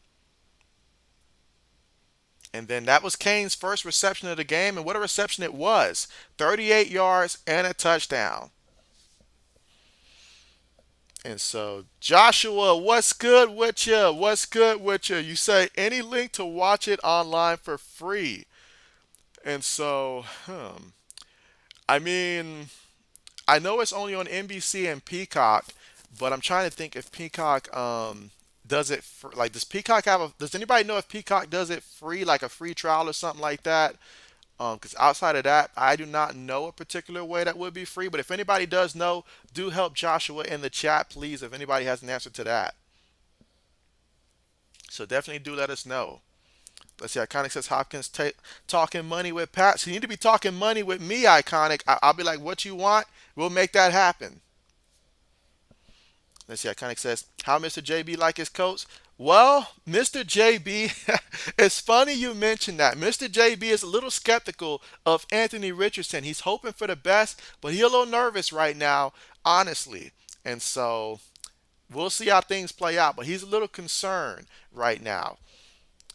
And then that was Kane's first reception of the game. And what a reception it was, 38 yards and a touchdown. And so, Joshua, what's good with you? What's good with you? You say any link to watch it online for free. And so, I mean, I know it's only on NBC and Peacock, but I'm trying to think if Peacock does it for, like, does Peacock have a, does anybody know if Peacock does it free, like a free trial or something like that? Because outside of that, I do not know a particular way that would be free. But if anybody does know, do help Joshua in the chat, please, if anybody has an answer to that. So definitely do let us know. Let's see, Iconic says Hopkins talking money with Pat. So you need to be talking money with me, Iconic. I'll be like, what you want? We'll make that happen. Let's see, Iconic says, how Mr. JB like his coach? Well, Mr. JB, it's funny you mentioned that. Mr. JB is a little skeptical of Anthony Richardson. He's hoping for the best, but he's a little nervous right now, honestly. And so we'll see how things play out, but he's a little concerned right now.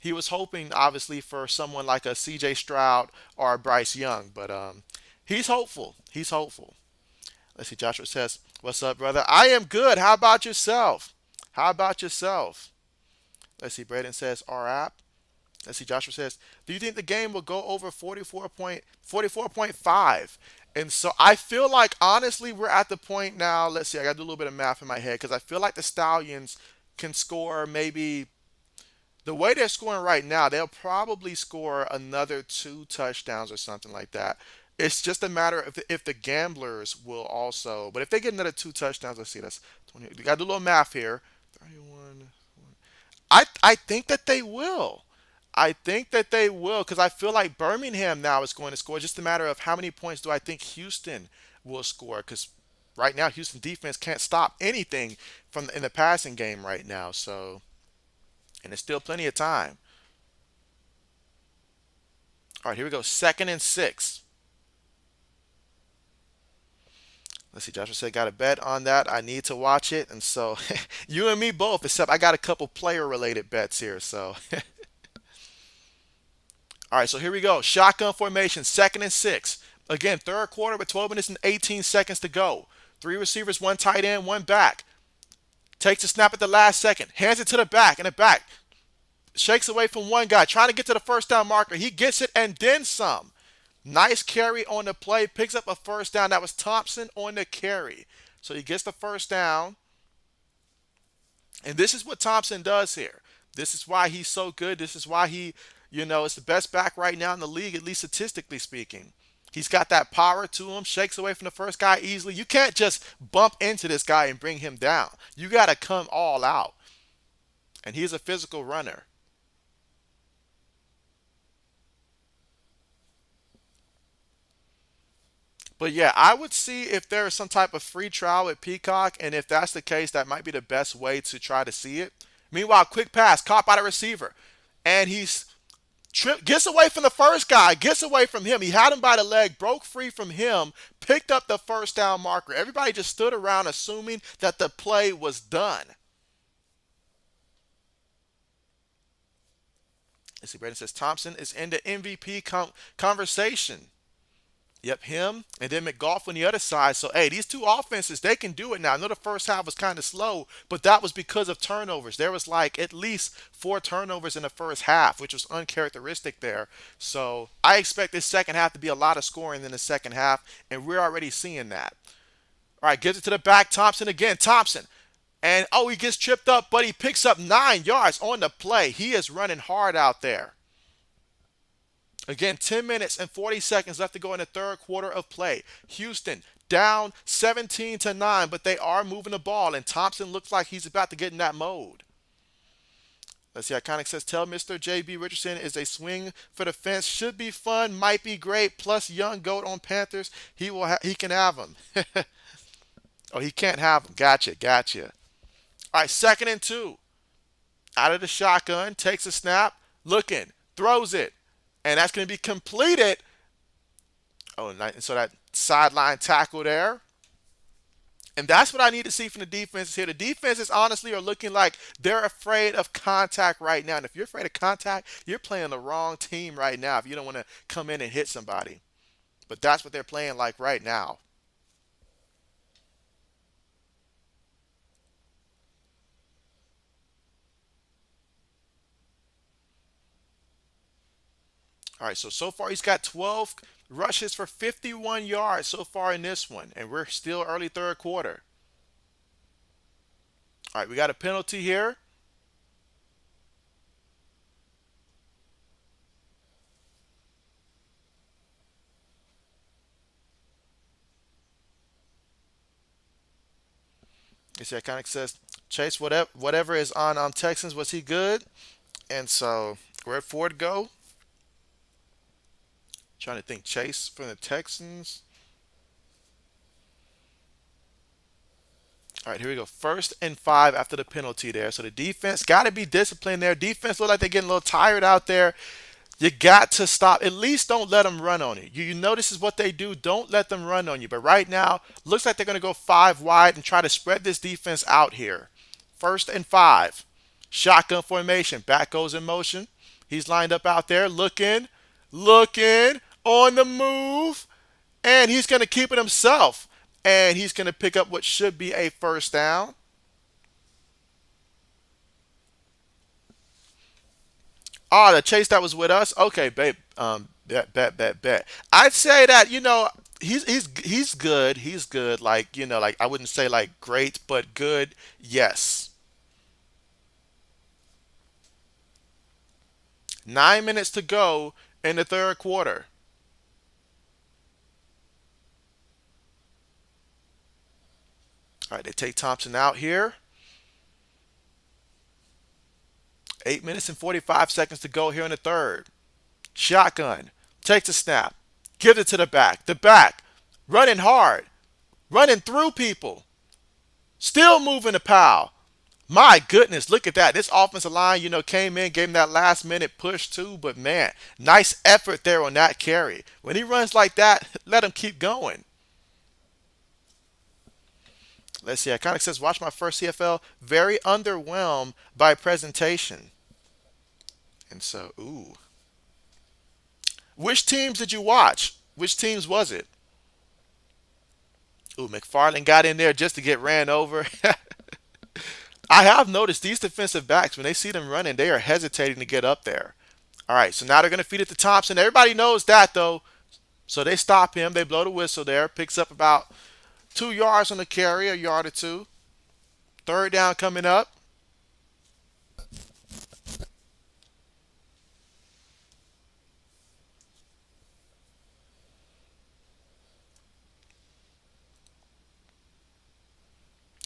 He was hoping, obviously, for someone like a CJ Stroud or a Bryce Young, but he's hopeful. He's hopeful. Let's see, Joshua says, what's up, brother? I am good. How about yourself? How about yourself? Let's see, Braden says, our app. Let's see, Joshua says, do you think the game will go over 44.5? And so I feel like, honestly, we're at the point now. Let's see, I got to do a little bit of math in my head because I feel like the Stallions can score maybe the way they're scoring right now, they'll probably score another 2 touchdowns or something like that. It's just a matter of if the gamblers will also. But if they get another 2 touchdowns, let's see, that's 20. You got to do a little math here. 31. I think that they will. I think that they will because I feel like Birmingham now is going to score. Just a matter of how many points do I think Houston will score? Because right now, Houston defense can't stop anything from in the passing game right now. So, and there's still plenty of time. All right, here we go. 2nd and 6. Let's see. Joshua said, got a bet on that. I need to watch it. And so, you and me both, except I got a couple player related bets here. So, all right, so here we go. Shotgun formation, 2nd and 6. Again, third quarter with 12 minutes and 18 seconds to go. 3 receivers, 1 tight end, 1 back. Takes the snap at the last second. Hands it to the back, and the back shakes away from one guy, trying to get to the first down marker. He gets it and then some. Nice carry on the play. Picks up a first down. That was Thompson on the carry. So he gets the first down. And this is what Thompson does here. This is why he's so good. This is why is the best back right now in the league, at least statistically speaking. He's got that power to him, shakes away from the first guy easily. You can't just bump into this guy and bring him down. You got to come all out. And he's a physical runner. But yeah, I would see if there is some type of free trial at Peacock, and if that's the case, that might be the best way to try to see it. Meanwhile, quick pass, caught by the receiver, and gets away from the first guy, gets away from him. He had him by the leg, broke free from him, picked up the first down marker. Everybody just stood around assuming that the play was done. Let's see, Braden says Thompson is in the MVP conversation. Yep, him and then McGough on the other side. So, hey, these two offenses, they can do it now. I know the first half was kind of slow, but that was because of turnovers. There was like at least 4 turnovers in the first half, which was uncharacteristic there. So, I expect this second half to be a lot of scoring in the second half, and we're already seeing that. All right, gives it to the back. Thompson again. Thompson. And, oh, he gets tripped up, but he picks up 9 yards on the play. He is running hard out there. Again, 10 minutes and 40 seconds left to go in the third quarter of play. Houston down 17-9, but they are moving the ball, and Thompson looks like he's about to get in that mode. Let's see, Iconic says, tell Mr. JB Richardson is a swing for the fence. Should be fun, might be great. Plus, young GOAT on Panthers. He can have him. Oh, he can't have him. Gotcha. All right, 2nd and 2. Out of the shotgun, takes a snap, looking, throws it, and that's going to be completed. Oh, and so that sideline tackle there. And that's what I need to see from the defenses here. The defenses honestly are looking like they're afraid of contact right now. And if you're afraid of contact, you're playing the wrong team right now if you don't want to come in and hit somebody. But that's what they're playing like right now. All right, so far he's got 12 rushes for 51 yards so far in this one, and we're still early third quarter. All right, we got a penalty here. It's that kind of says Chase, whatever is on Texans, was he good? And so where'd Ford go? Trying to think. Chase from the Texans. All right, here we go. 1st and 5 after the penalty there. So the defense got to be disciplined there. Defense look like they're getting a little tired out there. You got to stop. At least don't let them run on you. You know this is what they do. Don't let them run on you. But right now, looks like they're going to go 5 wide and try to spread this defense out here. 1st and 5. Shotgun formation. Back goes in motion. He's lined up out there looking, on the move, and he's going to keep it himself. And he's going to pick up what should be a first down. Oh, the chase that was with us. Okay, babe. Bet. I'd say that he's good. He's good. Like like I wouldn't say like great, but good. Yes. 9 minutes to go in the third quarter. All right, they take Thompson out here. 8 minutes and 45 seconds to go here in the third. Shotgun. Takes a snap. Gives it to the back. The back. Running hard. Running through people. Still moving the pile. My goodness, look at that. This offensive line, came in, gave him that last minute push too. But man, nice effort there on that carry. When he runs like that, let him keep going. Let's see. I kind of says, watch my first CFL. Very underwhelmed by presentation. And so, ooh. Which teams did you watch? Which teams was it? Ooh, McFarland got in there just to get ran over. I have noticed these defensive backs, when they see them running, they are hesitating to get up there. All right, so now they're going to feed it to Thompson. Everybody knows that, though. So they stop him. They blow the whistle there. Picks up about 2 yards on the carry, a yard or two. Third down coming up.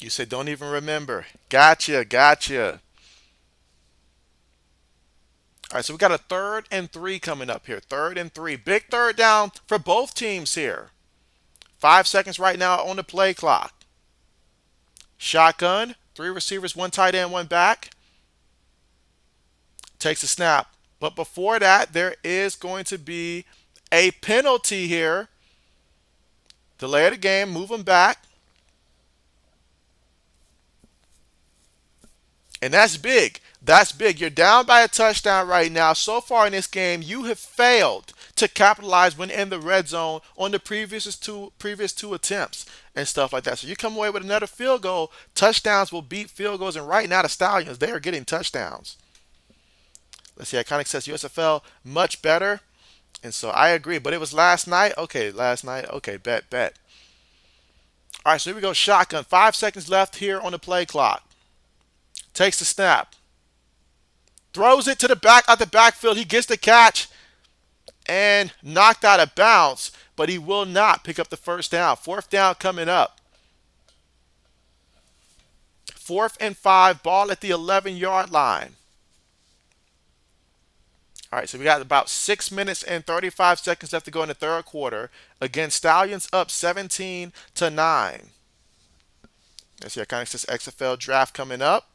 You said don't even remember. Gotcha. All right, so we got a 3rd and 3 coming up here. 3rd and 3. Big third down for both teams here. 5 seconds right now on the play clock. Shotgun. 3 receivers, 1 tight end, 1 back. Takes a snap. But before that, there is going to be a penalty here. Delay of the game, move them back. And that's big. That's big. You're down by a touchdown right now. So far in this game, you have failed to capitalize when in the red zone on the previous two attempts and stuff like that. So you come away with another field goal. Touchdowns will beat field goals, and right now the Stallions, they are getting touchdowns. Let's see. Iconic says USFL much better, and so I agree. But it was last night. Okay, last night. Okay, bet. All right, so here we go. Shotgun. 5 seconds left here on the play clock. Takes the snap. Throws it to the back out the backfield. He gets the catch and knocked out of bounds, but he will not pick up the first down. 4th down coming up. 4th and 5, ball at the 11-yard line. All right, so we got about 6 minutes and 35 seconds left to go in the third quarter. Again, Stallions up 17-9. Let's see, I kind of says XFL draft coming up.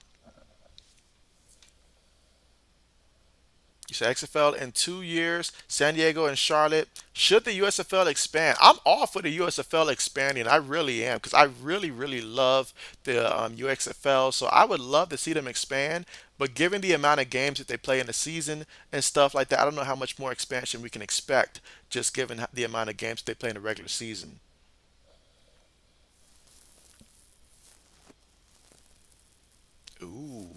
You said XFL in 2 years, San Diego and Charlotte. Should the USFL expand? I'm all for the USFL expanding. I really am because I really, really love the USFL. So I would love to see them expand. But given the amount of games that they play in the season and stuff like that, I don't know how much more expansion we can expect just given the amount of games they play in the regular season. Ooh.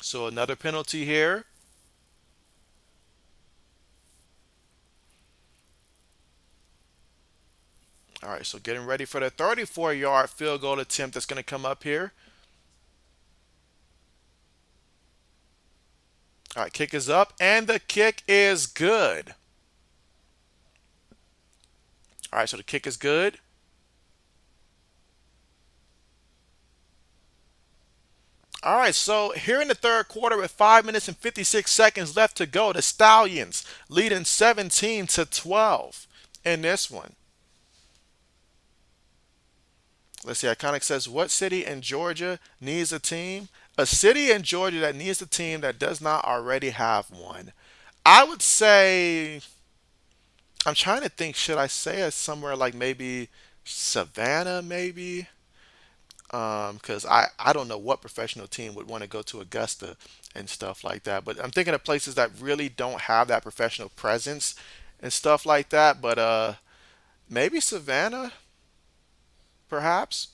So another penalty here. All right, so getting ready for the 34-yard field goal attempt that's going to come up here. All right, kick is up, and the kick is good. All right, so the kick is good. All right, so here in the third quarter with 5 minutes and 56 seconds left to go, the Stallions leading 17 to 12 in this one. Let's see, Iconic says, what city in Georgia needs a team? A city in Georgia that needs a team that does not already have one. I would say, I'm trying to think, should I say it somewhere like maybe Savannah, maybe? Because I don't know what professional team would want to go to Augusta and stuff like that. But I'm thinking of places that really don't have that professional presence and stuff like that. But maybe Savannah, perhaps.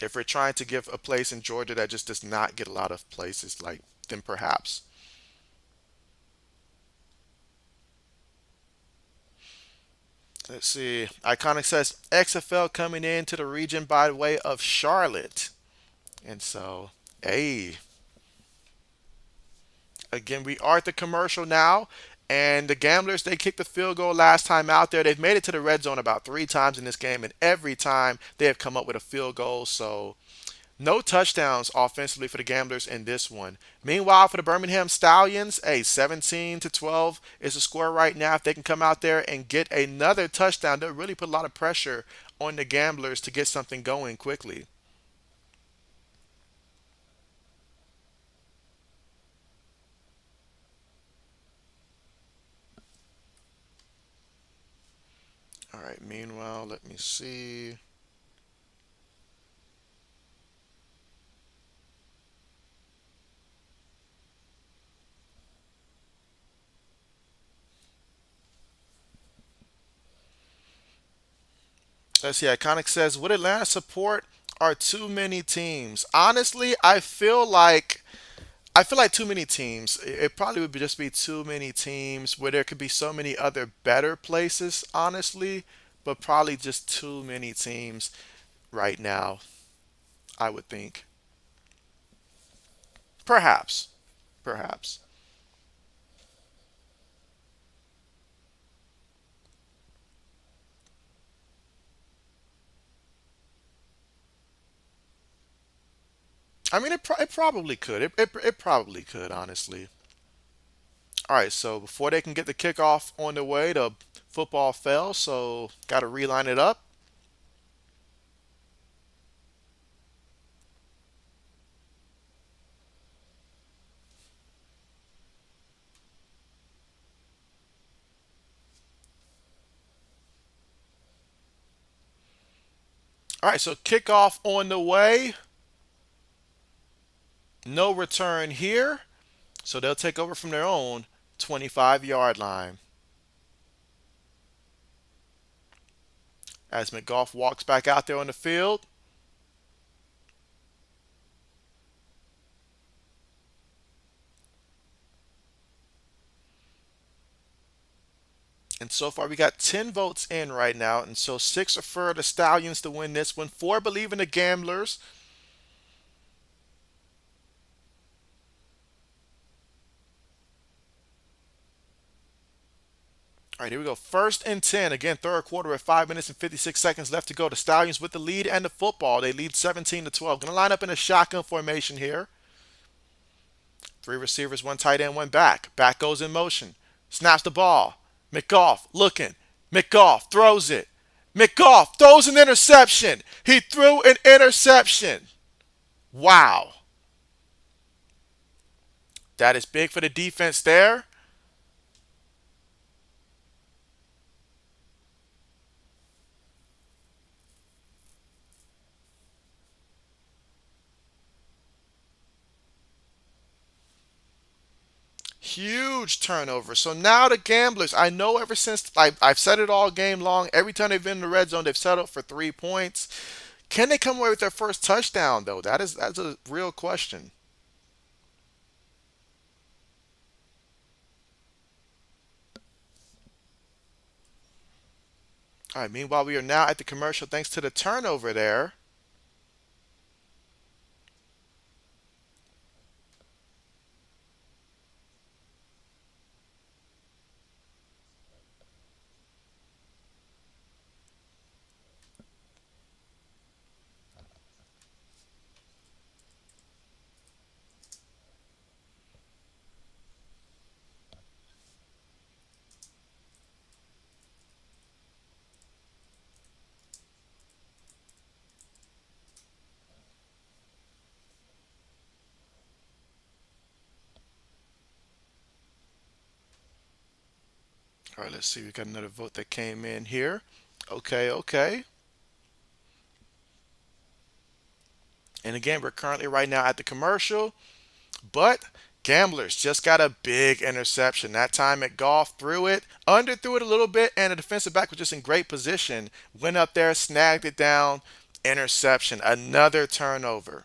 If we're trying to give a place in Georgia that just does not get a lot of places, like then perhaps. Let's see. Iconic says XFL coming into the region by way of Charlotte. And so, hey, again, we are at the commercial now. And the Gamblers, they kicked the field goal last time out there. They've made it to the red zone about 3 times in this game, and every time they have come up with a field goal. So, no touchdowns offensively for the Gamblers in this one. Meanwhile, for the Birmingham Stallions, a 17 to 12 is the score right now. If they can come out there and get another touchdown, they'll really put a lot of pressure on the Gamblers to get something going quickly. All right, meanwhile, let me see. Let's see. Iconic says, would Atlanta support are too many teams? Honestly, I feel like too many teams. It probably would just be too many teams where there could be so many other better places, honestly, but probably just too many teams right now, I would think. Perhaps. Perhaps. I mean, it probably could. It probably could, honestly. All right, so before they can get the kickoff on the way, the football fell, so got to reline it up. All right, so kickoff on the way. No return here. So they'll take over from their own 25-yard line. As McGough walks back out there on the field. And so far, we got 10 votes in right now. And so 6 are for the Stallions to win this one. 4 believe in the Gamblers. All right, here we go. First and 10. Again, third quarter at 5 minutes and 56 seconds left to go. The Stallions with the lead and the football. They lead 17 to 12. Going to line up in a shotgun formation here. 3 receivers, 1 tight end, 1 back. Back goes in motion. Snaps the ball. McGough looking. McGough throws it. McGough throws an interception. He threw an interception. Wow. That is big for the defense there. Huge turnover. So now the Gamblers, I know ever since I've said it all game long, every time they've been in the red zone, they've settled for 3 points. Can they come away with their first touchdown though? That's a real question. All right, meanwhile, we are now at the commercial thanks to the turnover there. All right, let's see. We got another vote that came in here. Okay, okay. And again, we're currently right now at the commercial, but Gamblers just got a big interception. That time at Golf threw it, underthrew it a little bit, and the defensive back was just in great position. Went up there, snagged it down, interception. Another turnover.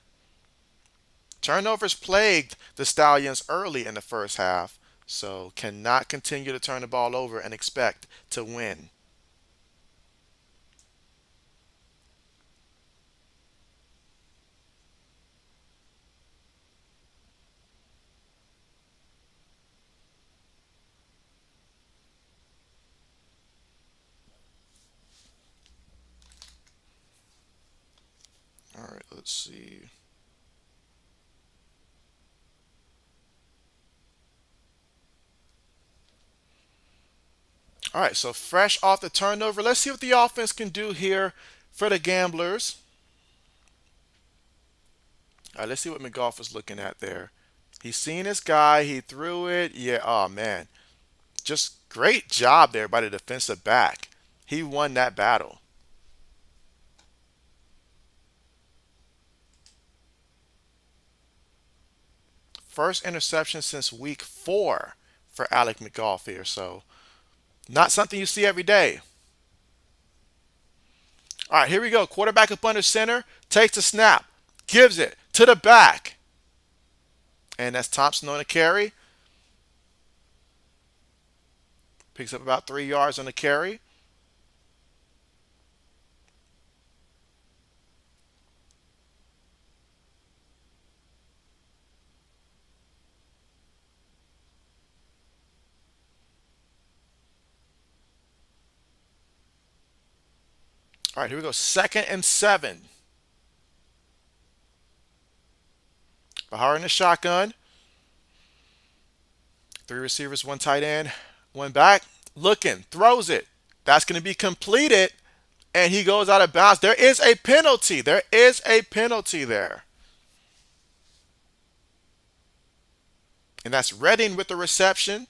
Turnovers plagued the Stallions early in the first half, so cannot continue to turn the ball over and expect to win. All right, let's see. All right, so fresh off the turnover, let's see what the offense can do here for the Gamblers. All right, let's see what McGough is looking at there. He's seen his guy. He threw it. Yeah, oh man. Just great job there by the defensive back. He won that battle. First interception since week 4 for Alec McGough here. So, not something you see every day. All right, here we go. Quarterback up under center. Takes the snap. Gives it to the back. And that's Thompson on the carry. Picks up about 3 yards on the carry. All right, here we go. 2nd and 7. Bahar in the shotgun. 3 receivers, 1 tight end, 1 back. Looking, throws it. That's going to be completed, and he goes out of bounds. There is a penalty. There is a penalty there. And that's Redding with the reception.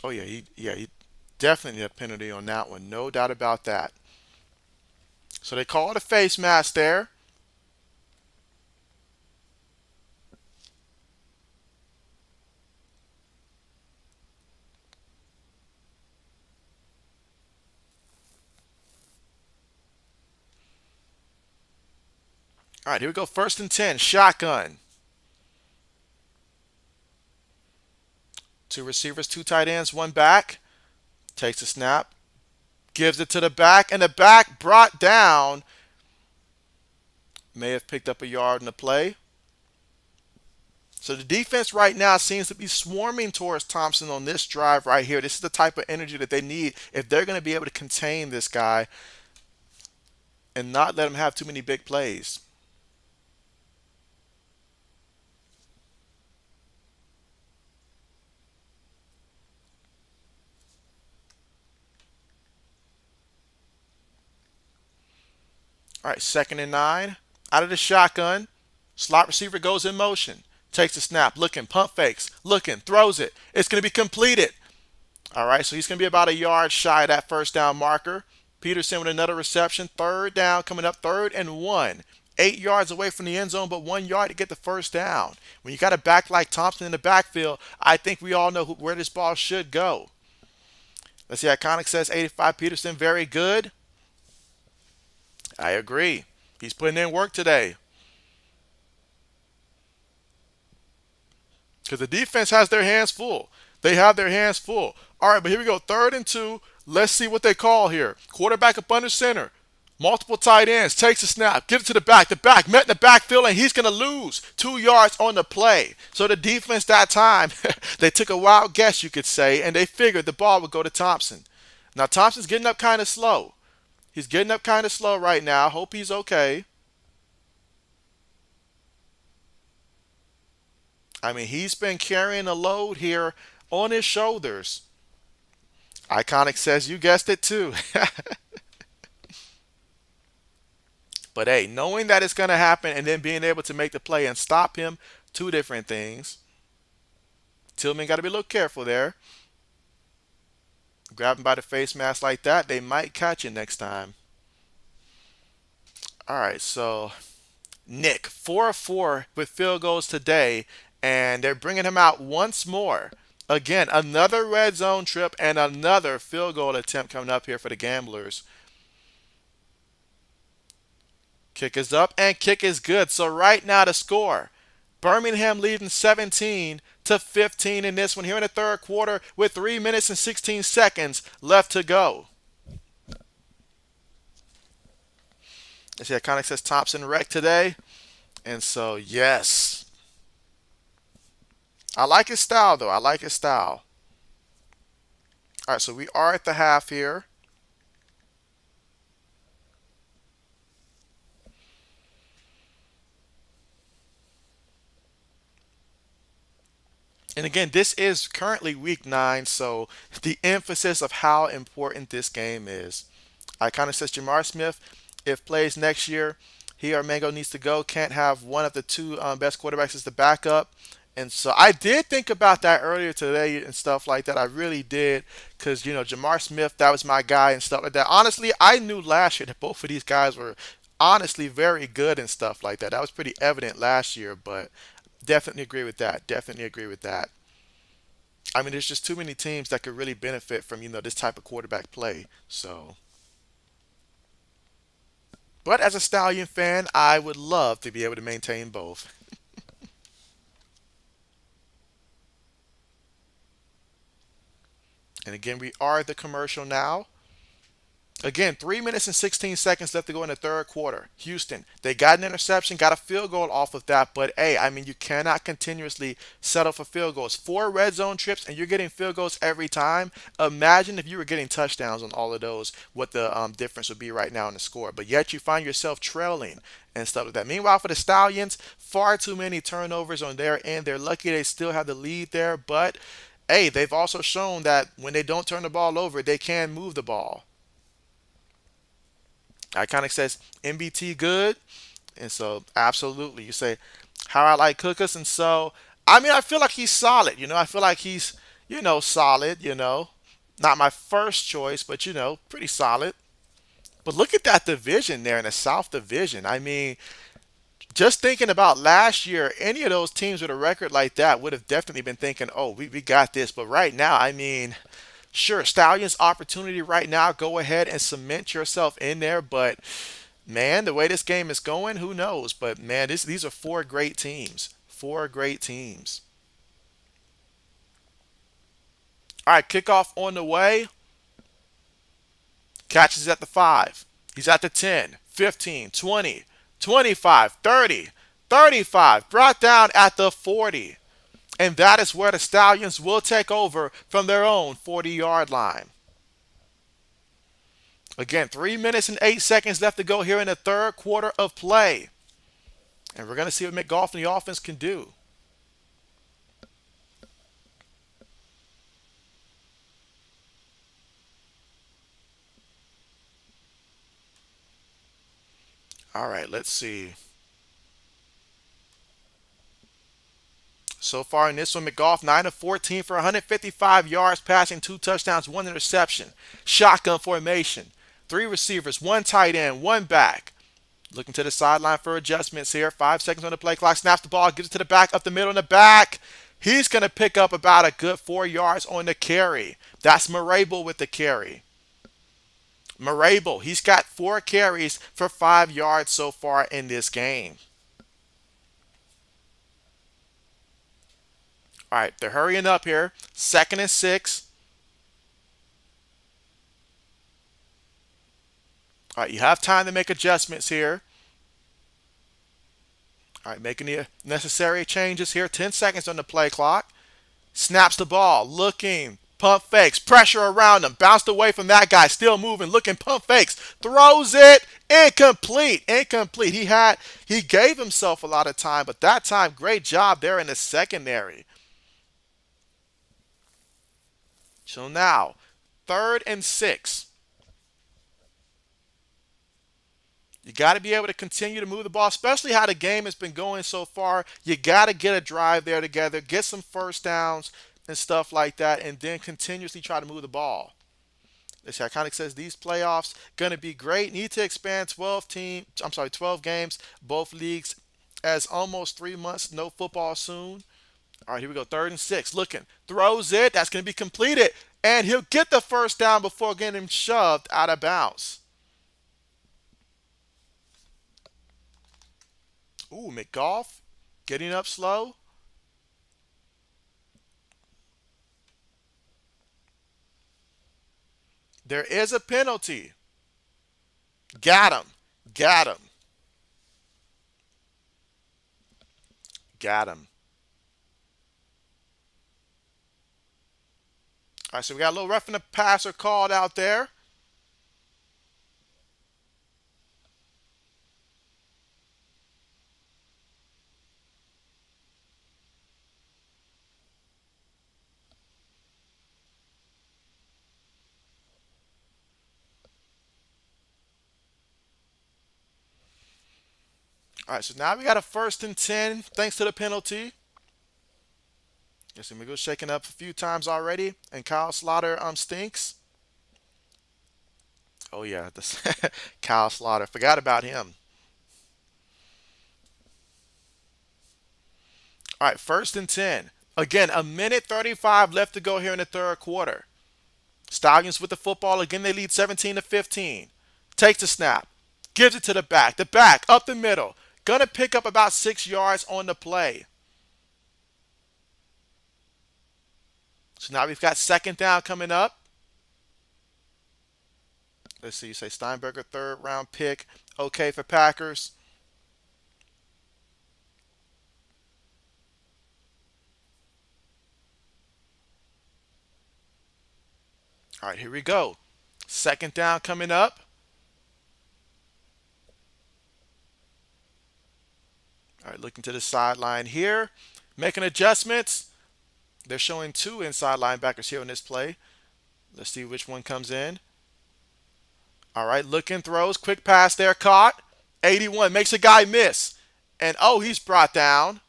Oh he definitely need a penalty on that one. No doubt about that. So they call it a face mask there. All right, here we go. 1st and 10. Shotgun. 2 receivers, 2 tight ends, 1 back. Takes the snap. Gives it to the back, and the back brought down. May have picked up a yard in the play. So the defense right now seems to be swarming towards Thompson on this drive right here. This is the type of energy that they need if they're going to be able to contain this guy and not let them have too many big plays. All right, 2nd and 9. Out of the shotgun. Slot receiver goes in motion. Takes the snap. Looking. Pump fakes. Looking. Throws it. It's going to be completed. All right, so he's going to be about a yard shy of that first down marker. Peterson with another reception. Third down coming up. 3rd and 1. 8 yards away from the end zone, but 1 yard to get the first down. When you got a back like Thompson in the backfield, I think we all know where this ball should go. Let's see, Iconic says 85 Peterson, very good. I agree. He's putting in work today. Because the defense has their hands full. They have their hands full. All right, but here we go. 3rd and 2. Let's see what they call here. Quarterback up under center. Multiple tight ends. Takes a snap. Gives it to the back. The back met in the backfield, and he's going to lose 2 yards on the play. So the defense that time, they took a wild guess, you could say, and they figured the ball would go to Thompson. Now, Thompson's getting up kind of slow. He's getting up kind of slow right now. Hope he's okay. I mean, he's been carrying a load here on his shoulders. Iconic says you guessed it too. But hey, knowing that it's going to happen and then being able to make the play and stop him, two different things. Tillman got to be a little careful there. Grab him by the face mask like that, they might catch you next time. All right, so Nick, 4 of 4 with field goals today, and they're bringing him out once more. Again, another red zone trip and another field goal attempt coming up here for the Gamblers. Kick is up and kick is good. So right now the score, Birmingham leading 17-15 in this one here in the third quarter with 3 minutes and 16 seconds left to go. As the Iconic says Thompson wrecked today. And so, yes. I like his style, though. I like his style. All right, so we are at the half here. And again, this is currently week 9, so the emphasis of how important this game is. I kind of says Jamar Smith, if plays next year, he or Mango needs to go. Can't have one of the two best quarterbacks as the backup. And so I did think about that earlier today and stuff like that. I really did because, Jamar Smith, that was my guy and stuff like that. Honestly, I knew last year that both of these guys were honestly very good and stuff like that. That was pretty evident last year, but definitely agree with that. Definitely agree with that. I mean, there's just too many teams that could really benefit from, this type of quarterback play. So, but as a Stallion fan, I would love to be able to maintain both. And again, we are at the commercial now. Again, 3 minutes and 16 seconds left to go in the third quarter. Houston, they got an interception, got a field goal off of that, but hey, I mean, you cannot continuously settle for field goals. 4 red zone trips, and you're getting field goals every time. Imagine if you were getting touchdowns on all of those, what the difference would be right now in the score. But yet you find yourself trailing and stuff like that. Meanwhile, for the Stallions, far too many turnovers on their end. They're lucky they still have the lead there, but hey, they've also shown that when they don't turn the ball over, they can move the ball. Iconic says MBT good. And so absolutely. You say how I like Cookus. And so I mean I feel like he's solid, I feel like he's, solid. Not my first choice, but pretty solid. But look at that division there in the South Division. I mean, just thinking about last year, any of those teams with a record like that would have definitely been thinking, oh, we got this. But right now, I mean, sure, Stallions opportunity right now. Go ahead and cement yourself in there. But man, the way this game is going, who knows? But man, these are 4 great teams. 4 great teams. All right, kickoff on the way. Catches at the 5. He's at the 10, 15, 20, 25, 30, 35. Brought down at the 40. And that is where the Stallions will take over from their own 40-yard line. Again, 3 minutes and 8 seconds left to go here in the third quarter of play. And we're going to see what McGough and the offense can do. All right, let's see. So far in this one, McGough 9 of 14 for 155 yards, passing 2 touchdowns, 1 interception. Shotgun formation. 3 receivers, 1 tight end, 1 back. Looking to the sideline for adjustments here. 5 seconds on the play clock. Snaps the ball, gives it to the back, up the middle in the back. He's going to pick up about a good 4 yards on the carry. That's Marable with the carry. Marable, he's got 4 carries for 5 yards so far in this game. All right, they're hurrying up here. 2nd and 6. All right, you have time to make adjustments here. All right, making the necessary changes here. 10 seconds on the play clock. Snaps the ball, looking, pump fakes, pressure around him, bounced away from that guy, still moving, looking, pump fakes, throws it, incomplete. He gave himself a lot of time, but that time, great job there in the secondary. So now, 3rd and 6. You got to be able to continue to move the ball, especially how the game has been going so far. You got to get a drive there together, get some first downs and stuff like that, and then continuously try to move the ball. This iconic says these playoffs going to be great. Need to expand 12 games, both leagues, as almost 3 months, no football soon. All right, here we go. 3rd and 6. Looking, throws it. That's going to be completed, and he'll get the first down before getting him shoved out of bounds. Ooh, McGough getting up slow. There is a penalty. Got him. Got him. Got him. All right, so we got a little roughing the passer called out there. All right, so now we got a 1st and 10 thanks to the penalty. Yes, we go shaking up a few times already, and Kyle Slaughter stinks. Oh yeah, this Kyle Slaughter. Forgot about him. All right, 1st and 10. Again, a minute 35 left to go here in the third quarter. Stallions with the football. Again, they lead 17 to 15. Takes the snap. Gives it to the back. The back up the middle. Gonna pick up about 6 yards on the play. So now we've got 2nd down coming up. Let's see, you say Steinberger, 3rd round pick. Okay for Packers. All right, here we go. 2nd down coming up. All right, looking to the sideline here. Making adjustments. They're showing 2 inside linebackers here on this play. Let's see which one comes in. All right, looking, throws, quick pass there, caught. 81, makes a guy miss. And oh, he's brought down.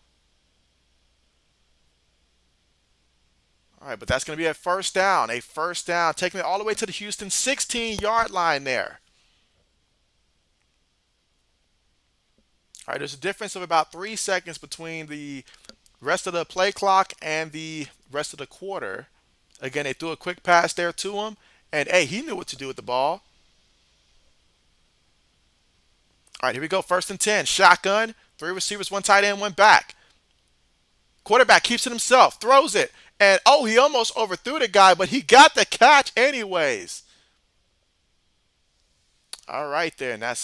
All right, but that's going to be a 1st down. A 1st down, taking it all the way to the Houston 16-yard line there. All right, there's a difference of about 3 seconds between the rest of the play clock and the rest of the quarter. Again, they threw a quick pass there to him, and hey, he knew what to do with the ball. All right, here we go. 1st and 10. Shotgun. 3 receivers, 1 tight end, 1 back. Quarterback keeps it himself, throws it, and oh, he almost overthrew the guy, but he got the catch anyways. All right there, and I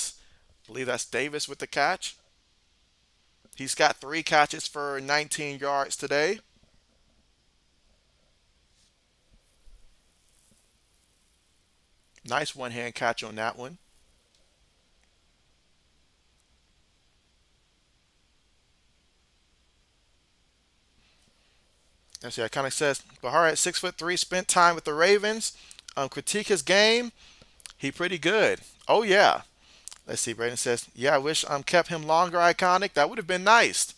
believe that's Davis with the catch. He's got 3 catches for 19 yards today. Nice one hand catch on that one. Let's see, it kind of says Bahar at 6'3", spent time with the Ravens. Critique his game. He pretty good. Oh yeah. Let's see. Braden says, "Yeah, I wish kept him longer. Iconic. That would have been nice."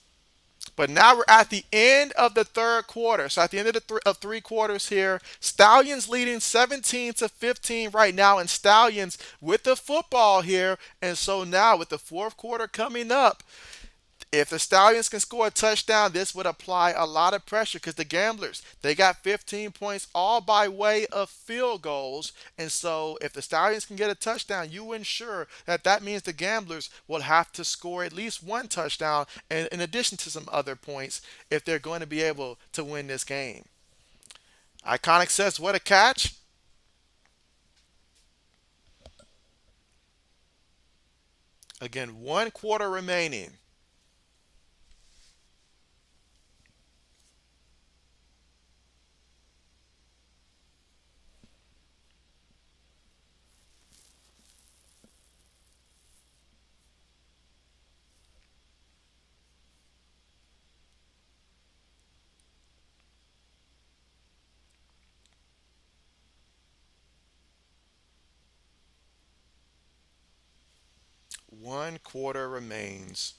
But now we're at the end of the third quarter. So at the end of of 3 quarters here, Stallions leading 17-15 right now, and Stallions with the football here. And so now with the fourth quarter coming up, if the Stallions can score a touchdown, this would apply a lot of pressure because the Gamblers, they got 15 points all by way of field goals. And so if the Stallions can get a touchdown, you ensure that that means the Gamblers will have to score at least one touchdown in addition to some other points if they're going to be able to win this game. Iconic says, what a catch. Again, 1 quarter remaining. 1 quarter remains.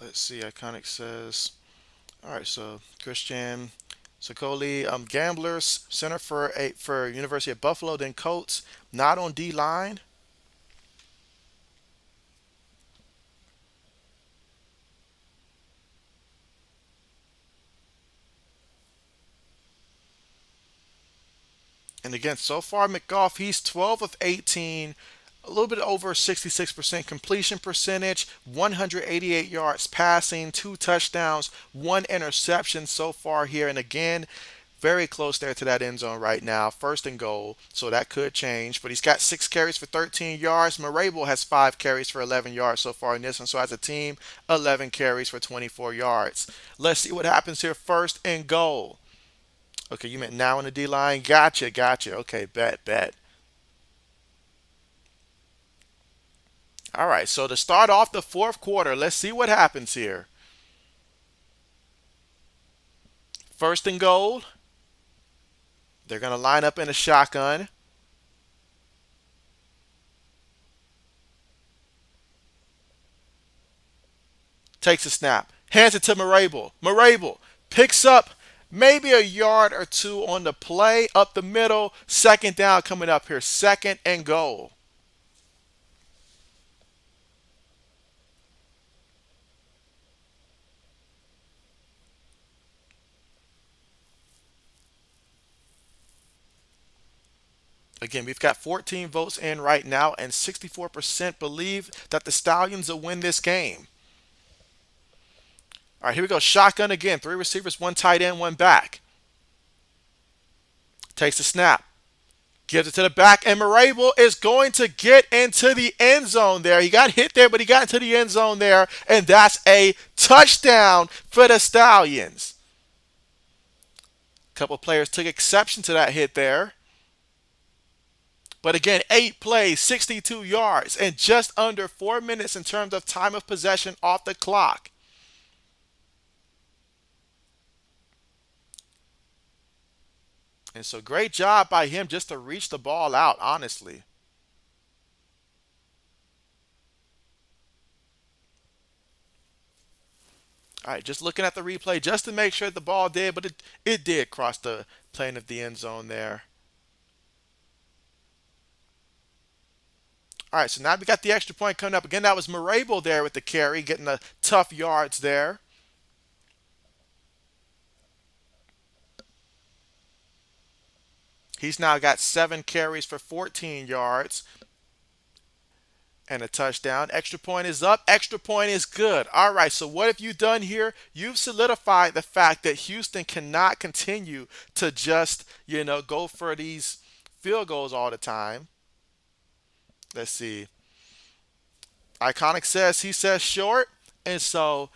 Let's see. Iconic says, all right, so Christian Sokoli, Gamblers, center for University of Buffalo, then Colts, not on D line. And again, so far McGough, he's 12 of 18, a little bit over 66% completion percentage, 188 yards passing, 2 touchdowns, 1 interception so far here. And again, very close there to that end zone right now. First and goal, so that could change. But he's got 6 carries for 13 yards. Marable has 5 carries for 11 yards so far in this one. So as a team, 11 carries for 24 yards. Let's see what happens here. First and goal. Okay, you meant now in the D line. Gotcha, gotcha. Okay, bet, bet. All right, so to start off the fourth quarter, let's see what happens here. First and goal. They're going to line up in a shotgun. Takes a snap. Hands it to Marable. Marable picks up maybe a yard or two on the play up the middle. Second down coming up here. Second and goal. Again, we've got 14 votes in right now, and 64% believe that the Stallions will win this game. All right, here we go. Shotgun again. 3 receivers, 1 tight end, 1 back. Takes the snap. Gives it to the back, and Marable is going to get into the end zone there. He got hit there, but he got into the end zone there, and that's a touchdown for the Stallions. A couple players took exception to that hit there. But again, 8 plays, 62 yards, and just under 4 minutes in terms of time of possession off the clock. And so great job by him just to reach the ball out, honestly. All right, just looking at the replay just to make sure the ball did, but it did cross the plane of the end zone there. All right, so now we got the extra point coming up. Again, that was Marable there with the carry, getting the tough yards there. He's now got 7 carries for 14 yards and a touchdown. Extra point is up. Extra point is good. All right, so what have you done here? You've solidified the fact that Houston cannot continue to just, go for these field goals all the time. Let's see. Iconic says he says short. And so,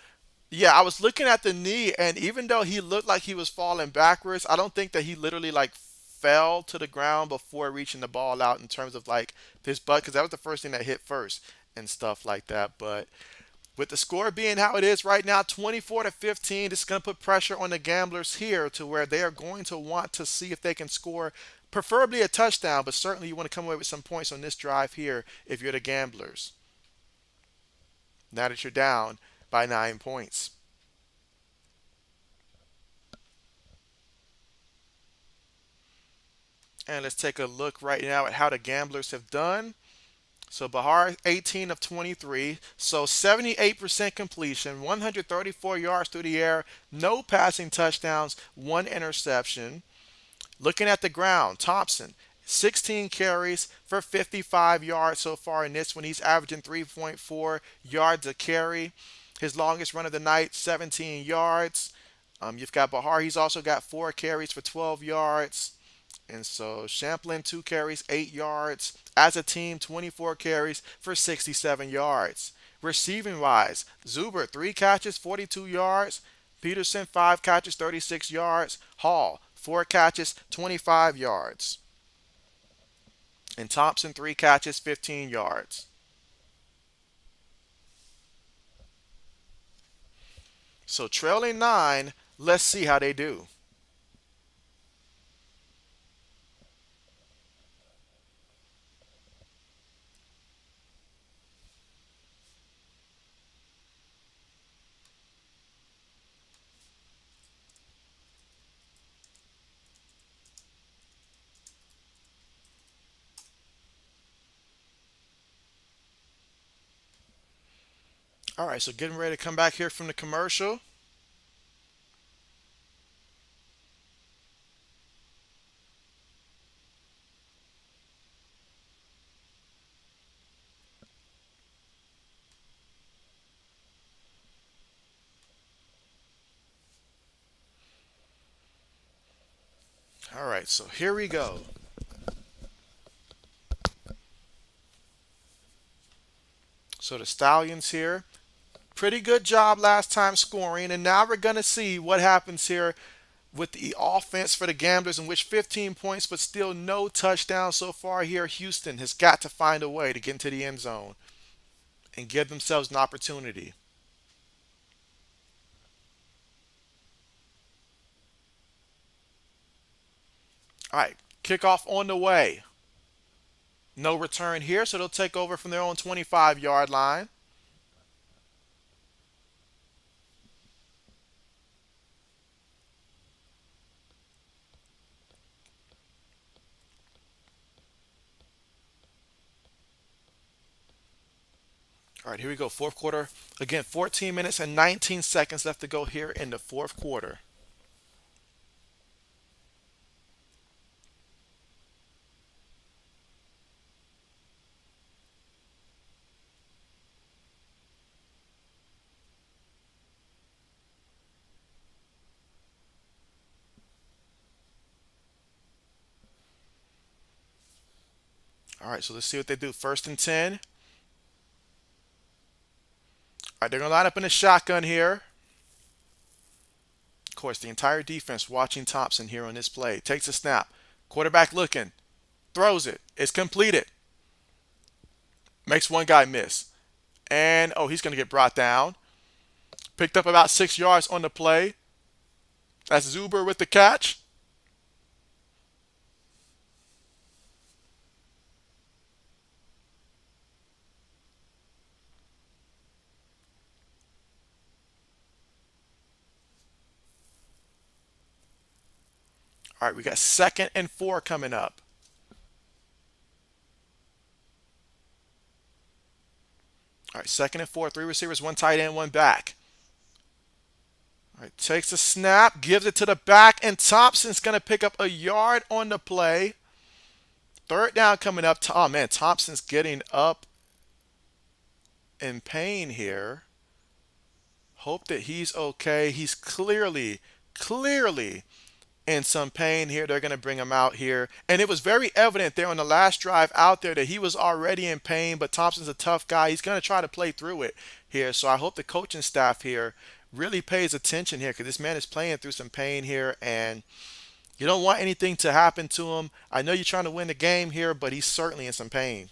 yeah, I was looking at the knee, and even though he looked like he was falling backwards, I don't think that he literally like fell to the ground before reaching the ball out in terms of like his butt, because that was the first thing that hit first and stuff like that. But with the score being how it is right now, 24 to 15, this is going to put pressure on the Gamblers here to where they are going to want to see if they can score, preferably a touchdown, but certainly you want to come away with some points on this drive here if you're the Gamblers. Now that you're down by 9 points. And let's take a look right now at how the Gamblers have done. So Bahar 18 of 23, so 78% completion, 134 yards through the air, no passing touchdowns, one interception. Looking at the ground, Thompson 16 carries for 55 yards so far in this one. He's averaging 3.4 yards a carry. His longest run of the night, 17 yards. You've got Bahar. He's also got 4 carries for 12 yards. And so Champlin, 2 carries, 8 yards. As a team, 24 carries for 67 yards. Receiving wise, Zuber, 3 catches, 42 yards. Peterson, 5 catches, 36 yards. Hall, 4 catches, 25 yards. And Thompson, 3 catches, 15 yards. So trailing 9, let's see how they do. All right, so getting ready to come back here from the commercial. All right, so here we go. So the Stallions here, pretty good job last time scoring, and now we're going to see what happens here with the offense for the Gamblers, in which 15 points, but still no touchdown so far here. Houston has got to find a way to get into the end zone and give themselves an opportunity. All right, kickoff on the way. No return here, so they'll take over from their own 25-yard line. All right, here we go. Fourth quarter. Again, 14 minutes and 19 seconds left to go here in the fourth quarter. All right, so let's see what they do. First and 10. All right, they're going to line up in a shotgun here. Of course, the entire defense watching Thompson here on this play. Takes a snap. Quarterback looking. Throws it. It's completed. Makes one guy miss. And, oh, he's going to get brought down. Picked up about 6 yards on the play. That's Zuber with the catch. All right, we got 2nd and 4 coming up. All right, second and four, three receivers, one tight end, one back. All right, takes a snap, gives it to the back, and Thompson's going to pick up a yard on the play. Third down coming up. Oh, man, Thompson's getting up in pain here. Hope that he's okay. He's clearly in some pain here. They're going to bring him out here. And it was very evident there on the last drive out there that he was already in pain, but Thompson's a tough guy. He's going to try to play through it here. So I hope the coaching staff here really pays attention here because this man is playing through some pain here and you don't want anything to happen to him. I know you're trying to win the game here, but he's certainly in some pain.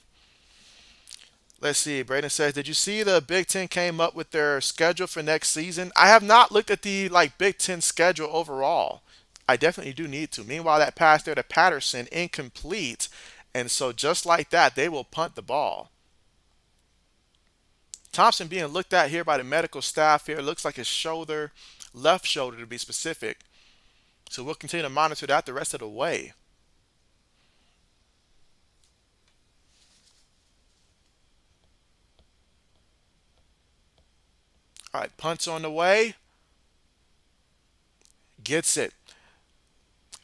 Let's see. Braden says, "Did you see the Big Ten came up with their schedule for next season?" I have not looked at the Big Ten schedule overall. I definitely do need to. Meanwhile, that pass there to Patterson incomplete, and so just like that, they will punt the ball. Thompson being looked at here by the medical staff here. Looks like his shoulder, left shoulder to be specific. So we'll continue to monitor that the rest of the way. All right, punts on the way. Gets it.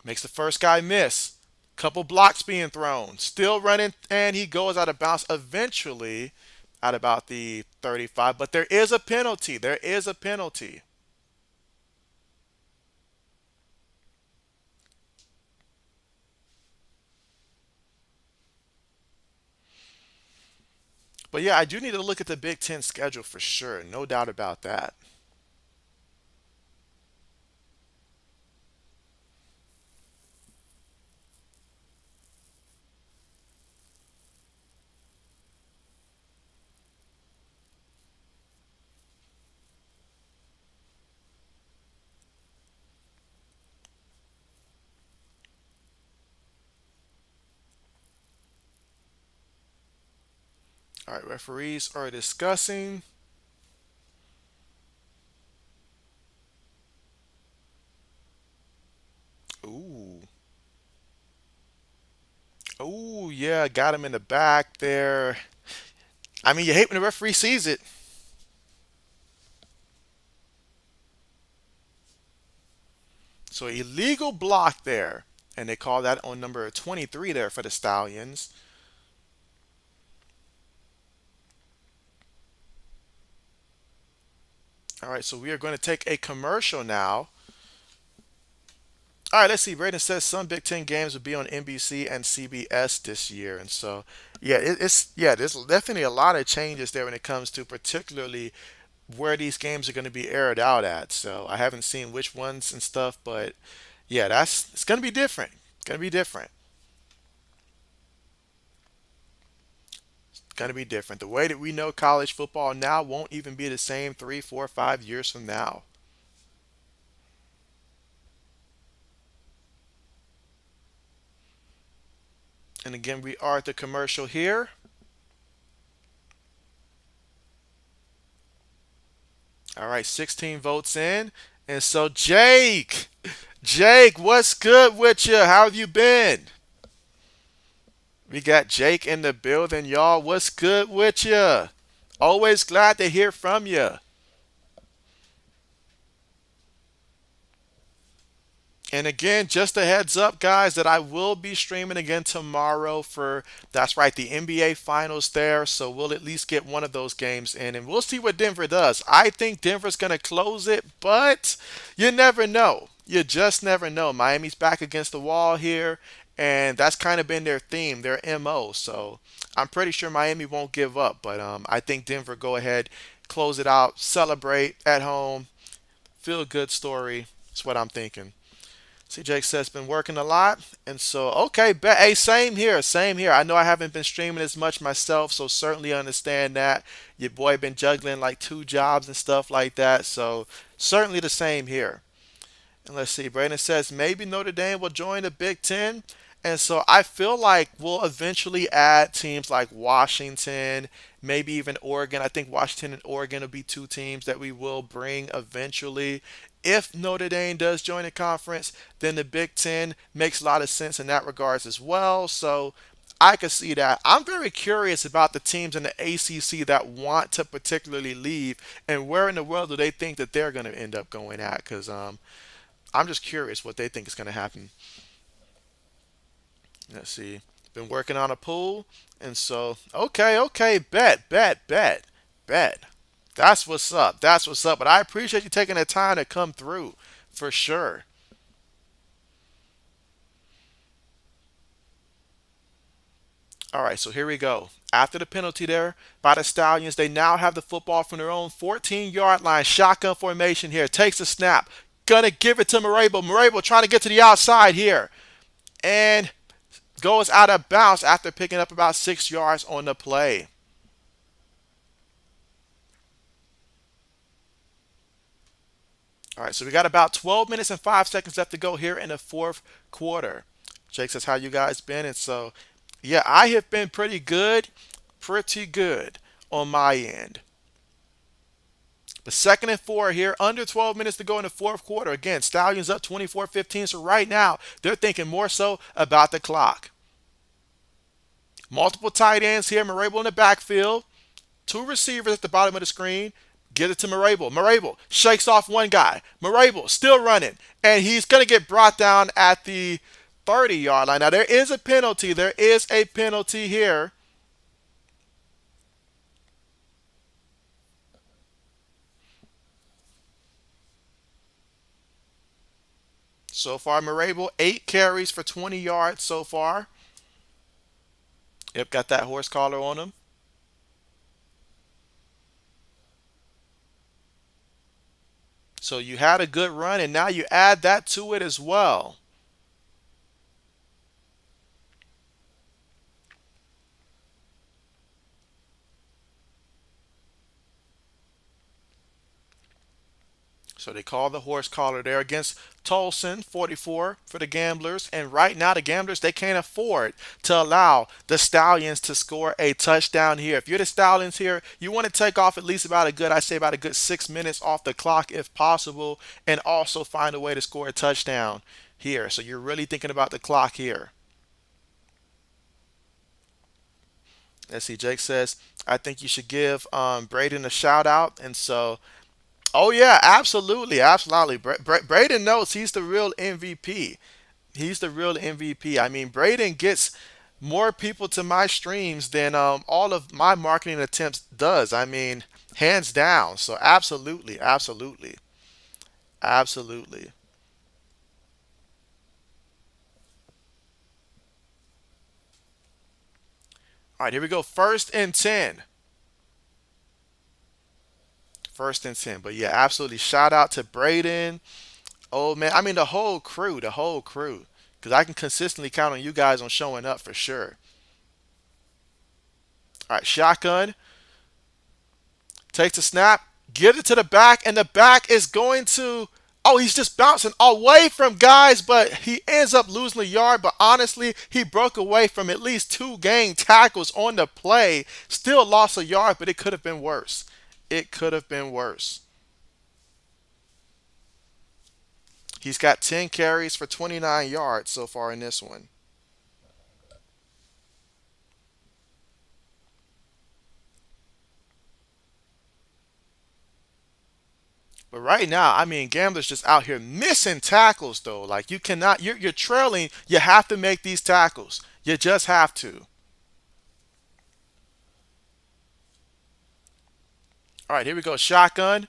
Makes the first guy miss. Couple blocks being thrown. Still running, and he goes out of bounds eventually at about the 35. But there is a penalty. There is a penalty. But yeah, I do need to look at the Big Ten schedule for sure. No doubt about that. All right, referees are discussing. Ooh. Ooh, yeah, got him in the back there. I mean, you hate when the referee sees it. So illegal block there. And they call that on number 23 there for the Stallions. All right, so we are going to take a commercial now. All right, let's see. Braden says some Big Ten games will be on NBC and CBS this year, and so yeah, there's definitely a lot of changes there when it comes to particularly where these games are going to be aired out at. So I haven't seen which ones and stuff, but yeah, that's it's going to be different. It's going to be different. It's going to be different. The way that we know college football now won't even be the same 3, 4, 5 years from now. And again, we are at the commercial here. All right, 16 votes in. And so, Jake, what's good with you? How have you been? We got Jake in the building, y'all. What's good with you? Always glad to hear from you. And again, just a heads up, guys, that I will be streaming again tomorrow for, that's right, the NBA Finals there. So we'll at least get one of those games in, and we'll see what Denver does. I think Denver's going to close it, but you never know. You just never know. Miami's back against the wall here, and that's kind of been their theme, their MO. So I'm pretty sure Miami won't give up, but I think Denver go ahead, close it out, celebrate at home, feel good story. That's what I'm thinking. See, Jake says been working a lot, and so okay, hey, same here, same here. I know I haven't been streaming as much myself, so certainly understand that. Your boy been juggling like two jobs and stuff like that, so certainly the same here. And let's see, Brandon says maybe Notre Dame will join the Big Ten. And so I feel like we'll eventually add teams like Washington, maybe even Oregon. I think Washington and Oregon will be two teams that we will bring eventually. If Notre Dame does join the conference, then the Big Ten makes a lot of sense in that regards as well. So I could see that. I'm very curious about the teams in the ACC that want to particularly leave, and where in the world do they think that they're going to end up going at? Because I'm just curious what they think is going to happen. Let's see. Been working on a pool, and so okay, okay, bet. That's what's up. That's what's up. But I appreciate you taking the time to come through, for sure. All right, so here we go. After the penalty there by the Stallions, they now have the football from their own 14-yard line. Shotgun formation here. Takes the snap. Gonna give it to Marable. Marable trying to get to the outside here. And goes out of bounds after picking up about 6 yards on the play. All right, so we got about 12 minutes and 5 seconds left to go here in the fourth quarter. Jake says, "How you guys been?" And so, yeah, I have been pretty good on my end. The second and four here, under 12 minutes to go in the fourth quarter. Again, Stallions up 24-15. So right now, they're thinking more so about the clock. Multiple tight ends here. Marable in the backfield. Two receivers at the bottom of the screen. Get it to Marable. Marable shakes off one guy. Marable still running. And he's going to get brought down at the 30-yard line. Now, there is a penalty. There is a penalty here. So far, Marable, 8 carries for 20 yards so far. Yep, got that horse collar on him. So you had a good run, and now you add that to it as well. So they call the horse collar there against Tolson, 44 for the Gamblers. And right now, the Gamblers, they can't afford to allow the Stallions to score a touchdown here. If you're the Stallions here, you want to take off at least about a good, I say about a good 6 minutes off the clock if possible, and also find a way to score a touchdown here. So you're really thinking about the clock here. Let's see, Jake says, I think you should give Braden a shout out. And so, oh yeah, absolutely, absolutely. Braden knows he's the real MVP. He's the real MVP. I mean, Braden gets more people to my streams than all of my marketing attempts does. I mean, hands down. So absolutely, absolutely, absolutely. All right, here we go. First and 10. First and 10. But yeah, absolutely. Shout out to Braden. Oh man, I mean the whole crew, the whole crew. Because I can consistently count on you guys on showing up for sure. All right, shotgun. Takes the snap. Gives it to the back. And the back is going to. Oh, he's just bouncing away from guys, but he ends up losing the yard. But honestly, he broke away from at least two gang tackles on the play. Still lost a yard, but it could have been worse. It could have been worse. He's got 10 carries for 29 yards so far in this one. But right now, I mean, Gambler's just out here missing tackles, though. Like, you cannot, you're trailing. You have to make these tackles. You just have to. All right, here we go. Shotgun.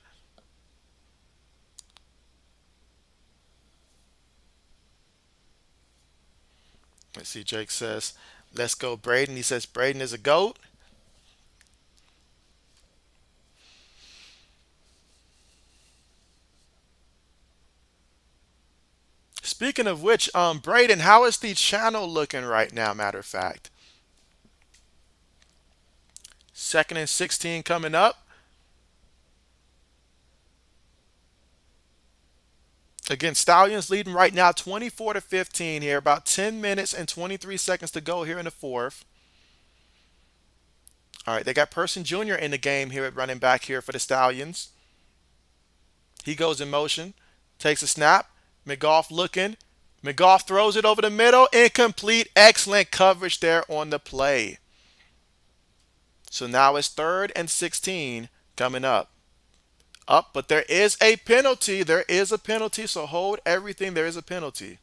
Let's see, Jake says, let's go, Braden. He says, Braden is a GOAT. Speaking of which, Braden, how is the channel looking right now, matter of fact? Second and 16 coming up. Again, Stallions leading right now 24-15 here. About 10 minutes and 23 seconds to go here in the fourth. All right, they got Person Jr. in the game here at running back here for the Stallions. He goes in motion, takes a snap. McGough looking. McGough throws it over the middle. Incomplete. Excellent coverage there on the play. So now it's 3rd and 16 coming up. But there is a penalty. There is a penalty. So hold everything. There is a penalty.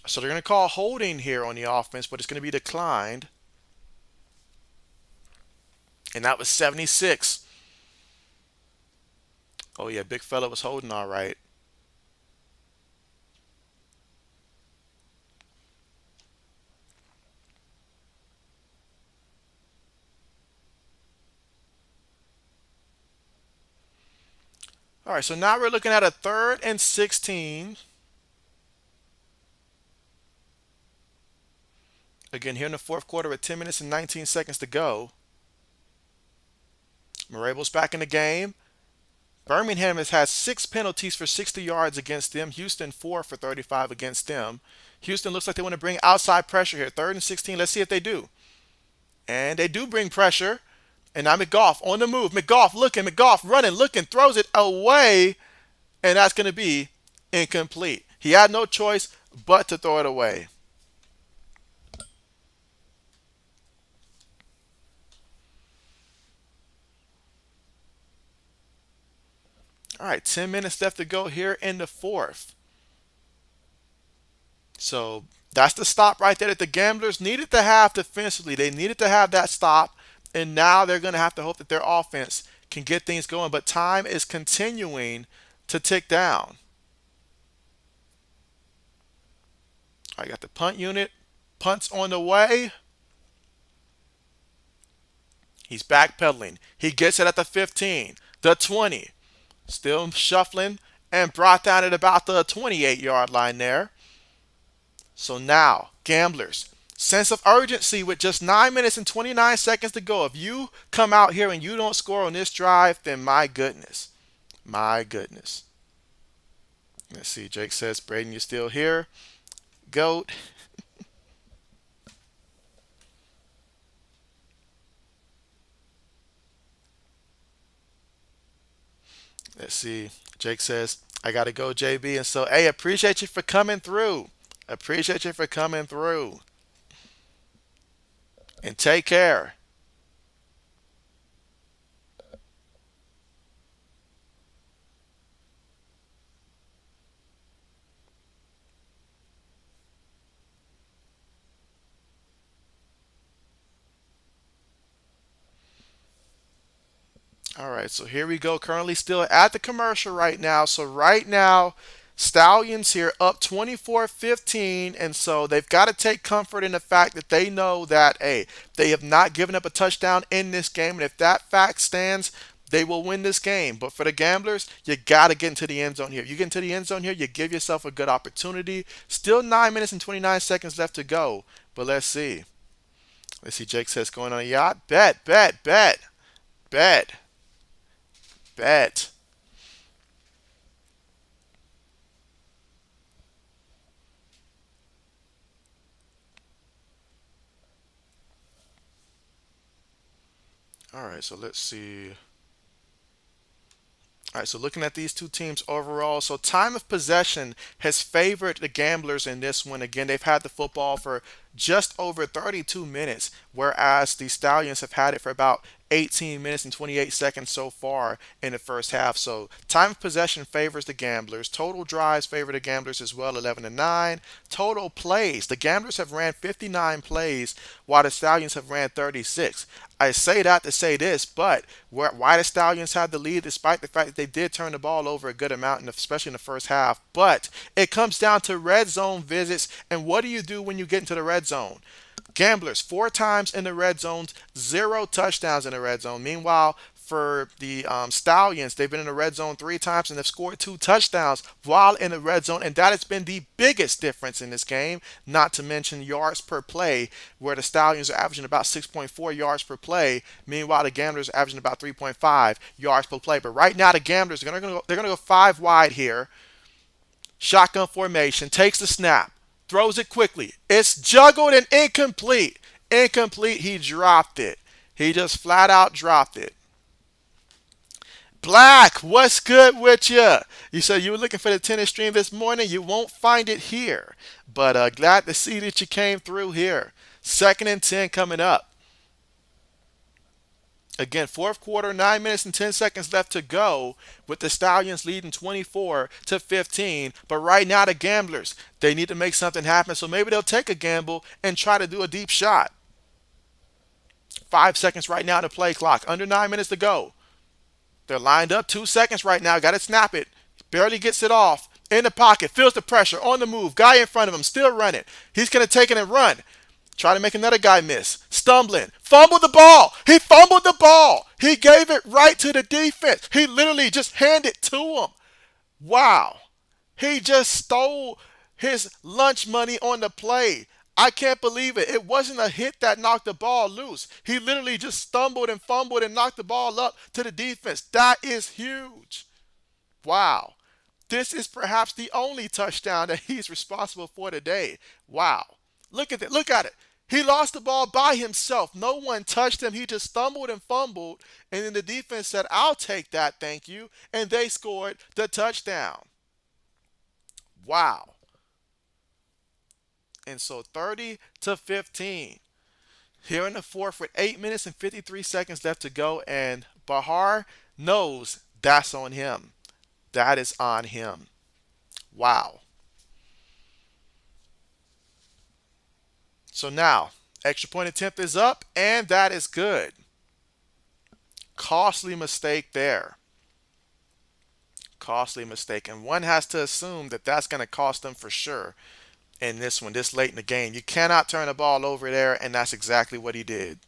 So they're going to call holding here on the offense, but it's going to be declined. And that was 76. Oh, yeah, big fella was holding all right. All right, so now we're looking at a 3rd and 16. Again, here in the fourth quarter with 10 minutes and 19 seconds to go. Marable's back in the game. Birmingham has had 6 penalties for 60 yards against them. Houston, 4 for 35 against them. Houston looks like they want to bring outside pressure here. 3rd and 16. Let's see if they do. And they do bring pressure. And now McGough on the move. McGough looking. McGough running, looking, throws it away. And that's going to be incomplete. He had no choice but to throw it away. All right, 10 minutes left to go here in the fourth. So that's the stop right there that the Gamblers needed to have defensively. They needed to have that stop, and now they're going to have to hope that their offense can get things going. But time is continuing to tick down. I got the punt unit. Punts on the way. He's backpedaling. He gets it at the 15, the 20. Still shuffling and brought down at about the 28-yard line there. So now, Gamblers, sense of urgency with just 9 minutes and 29 seconds to go. If you come out here and you don't score on this drive, then my goodness. My goodness. Let's see. Jake says, Braden, you're still here. Goat. Let's see. Jake says, I got to go, JB. And so, hey, appreciate you for coming through. Appreciate you for coming through. And take care. All right, so here we go. Currently still at the commercial right now. So right now, Stallions here up 24-15, and so they've got to take comfort in the fact that they know that, hey, they have not given up a touchdown in this game, and if that fact stands, they will win this game. But for the Gamblers, you got to get into the end zone here. If you get into the end zone here, you give yourself a good opportunity. Still 9 minutes and 29 seconds left to go, but let's see. Let's see, Jake says going on a yacht. Bet, bet, bet, bet. Bet. All right, so let's see. All right, so looking at these two teams overall, so time of possession has favored the Gamblers in this one. Again, they've had the football for just over 32 minutes, whereas the Stallions have had it for about 18 minutes and 28 seconds so far in the first half. So time of possession favors the Gamblers. Total drives favor the Gamblers as well, 11-9. Total plays, the Gamblers have ran 59 plays, while the Stallions have ran 36. I say that to say this, but why the Stallions had the lead, despite the fact that they did turn the ball over a good amount, especially in the first half. But it comes down to red zone visits, and what do you do when you get into the red zone? Gamblers, 4 times in the red zone, 0 touchdowns in the red zone. Meanwhile, for the Stallions, they've been in the red zone 3 times and they've scored 2 touchdowns while in the red zone, and that has been the biggest difference in this game. Not to mention yards per play, where the Stallions are averaging about 6.4 yards per play. Meanwhile, the Gamblers are averaging about 3.5 yards per play. But right now, the Gamblers they're going to go 5 wide here. Shotgun formation, takes the snap, throws it quickly. It's juggled and incomplete. Incomplete. He dropped it. He just flat out dropped it. Black, what's good with you? You said you were looking for the tennis stream this morning. You won't find it here. But glad to see that you came through here. Second and 10 coming up. Again, fourth quarter, 9 minutes and 10 seconds left to go with the Stallions leading 24-15. But right now, the Gamblers, they need to make something happen. So maybe they'll take a gamble and try to do a deep shot. 5 seconds right now to play clock. Under 9 minutes to go. They're lined up. 2 seconds right now. Got to snap it. Barely gets it off. In the pocket. Feels the pressure. On the move. Guy in front of him. Still running. He's going to take it and run. Try to make another guy miss. Stumbling. Fumbled the ball. He fumbled the ball. He gave it right to the defense. He literally just handed it to him. Wow. He just stole his lunch money on the play. I can't believe it. It wasn't a hit that knocked the ball loose. He literally just stumbled and fumbled and knocked the ball up to the defense. That is huge. Wow. This is perhaps the only touchdown that he's responsible for today. Wow. Look at it. Look at it. He lost the ball by himself. No one touched him. He just stumbled and fumbled. And then the defense said, I'll take that, thank you. And they scored the touchdown. Wow. And so 30-15. Here in the fourth with 8 minutes and 53 seconds left to go. And Bahar knows that's on him. That is on him. Wow. So now, extra point attempt is up, and that is good. Costly mistake there. Costly mistake. And one has to assume that that's going to cost them for sure in this one, this late in the game. You cannot turn the ball over there, and that's exactly what he did.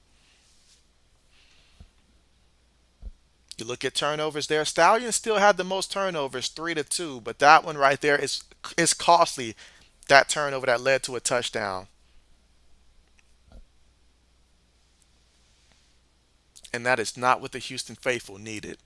You look at turnovers there. Stallions still had the most turnovers, 3-2, but that one right there is costly. That turnover that led to a touchdown. And that is not what the Houston faithful needed.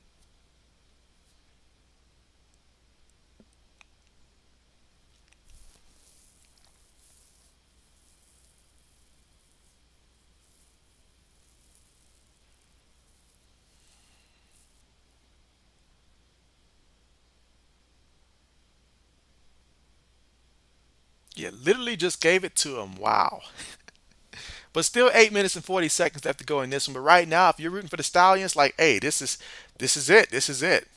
Yeah, literally just gave it to him. Wow. But still 8 minutes and 40 seconds left to go in this one. But right now, if you're rooting for the Stallions, like, hey, this is it. This is it.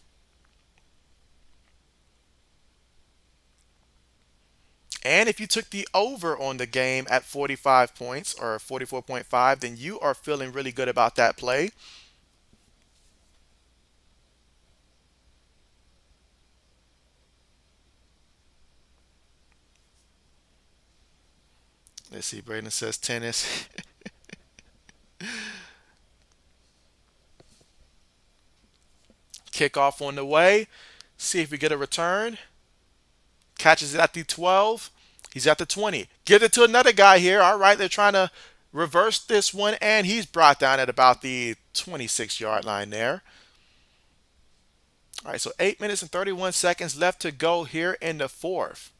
And if you took the over on the game at 45 points or 44.5, then you are feeling really good about that play. Let's see. Braden says tennis. Kickoff on the way. See if we get a return. Catches it at the 12. He's at the 20. Give it to another guy here. All right, they're trying to reverse this one, and he's brought down at about the 26-yard line there. All right, so 8 minutes and 31 seconds left to go here in the fourth.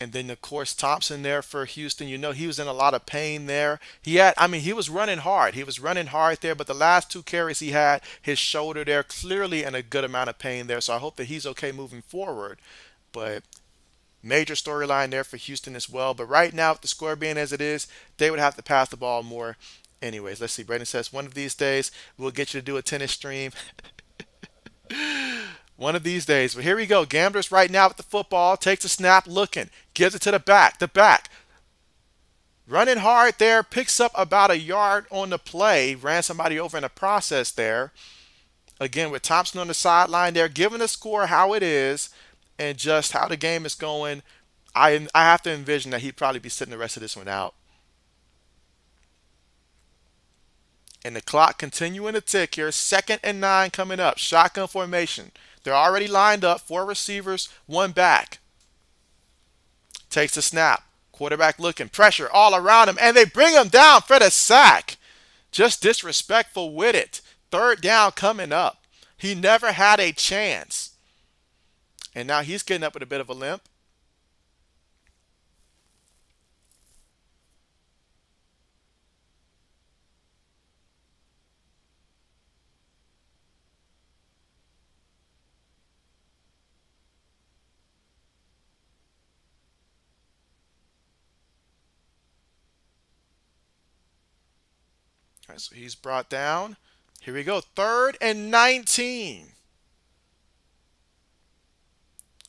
And then, of course, Thompson there for Houston. You know, he was in a lot of pain there. He was running hard. He was running hard there, but the last two carries he had, his shoulder there, clearly in a good amount of pain there. So I hope that he's okay moving forward. But major storyline there for Houston as well. But right now, with the score being as it is, they would have to pass the ball more. Anyways, let's see. Brandon says, one of these days, we'll get you to do a tennis stream. One of these days. But here we go. Gamblers right now with the football. Takes a snap, looking. Gives it to the back. The back. Running hard there. Picks up about a yard on the play. Ran somebody over in the process there. Again, with Thompson on the sideline there. Giving the score how it is. And just how the game is going. I have to envision that he'd probably be sitting the rest of this one out. And the clock continuing to tick here. 2nd and 9 coming up. Shotgun formation. They're already lined up. 4 receivers, 1 back. Takes the snap. Quarterback looking. Pressure all around him. And they bring him down for the sack. Just disrespectful with it. 3rd down coming up. He never had a chance. And now he's getting up with a bit of a limp. All right, so he's brought down. Here we go. 3rd and 19.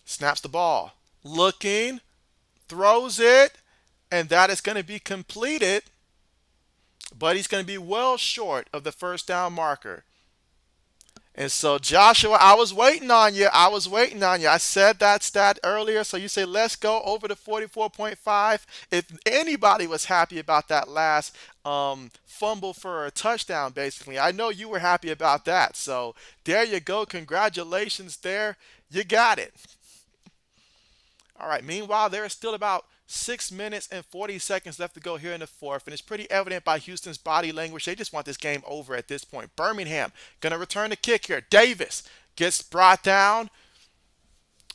Snaps the ball. Looking. Throws it. And that is going to be completed. But he's going to be well short of the first down marker. And so, Joshua, I was waiting on you. I was waiting on you. I said that stat earlier. So you say, let's go over to 44.5. If anybody was happy about that last fumble for a touchdown, basically, I know you were happy about that. So there you go. Congratulations there. You got it. All right. Meanwhile, there is still about 6 minutes and 40 seconds left to go here in the fourth, and it's pretty evident by Houston's body language. They just want this game over at this point. Birmingham going to return the kick here. Davis gets brought down.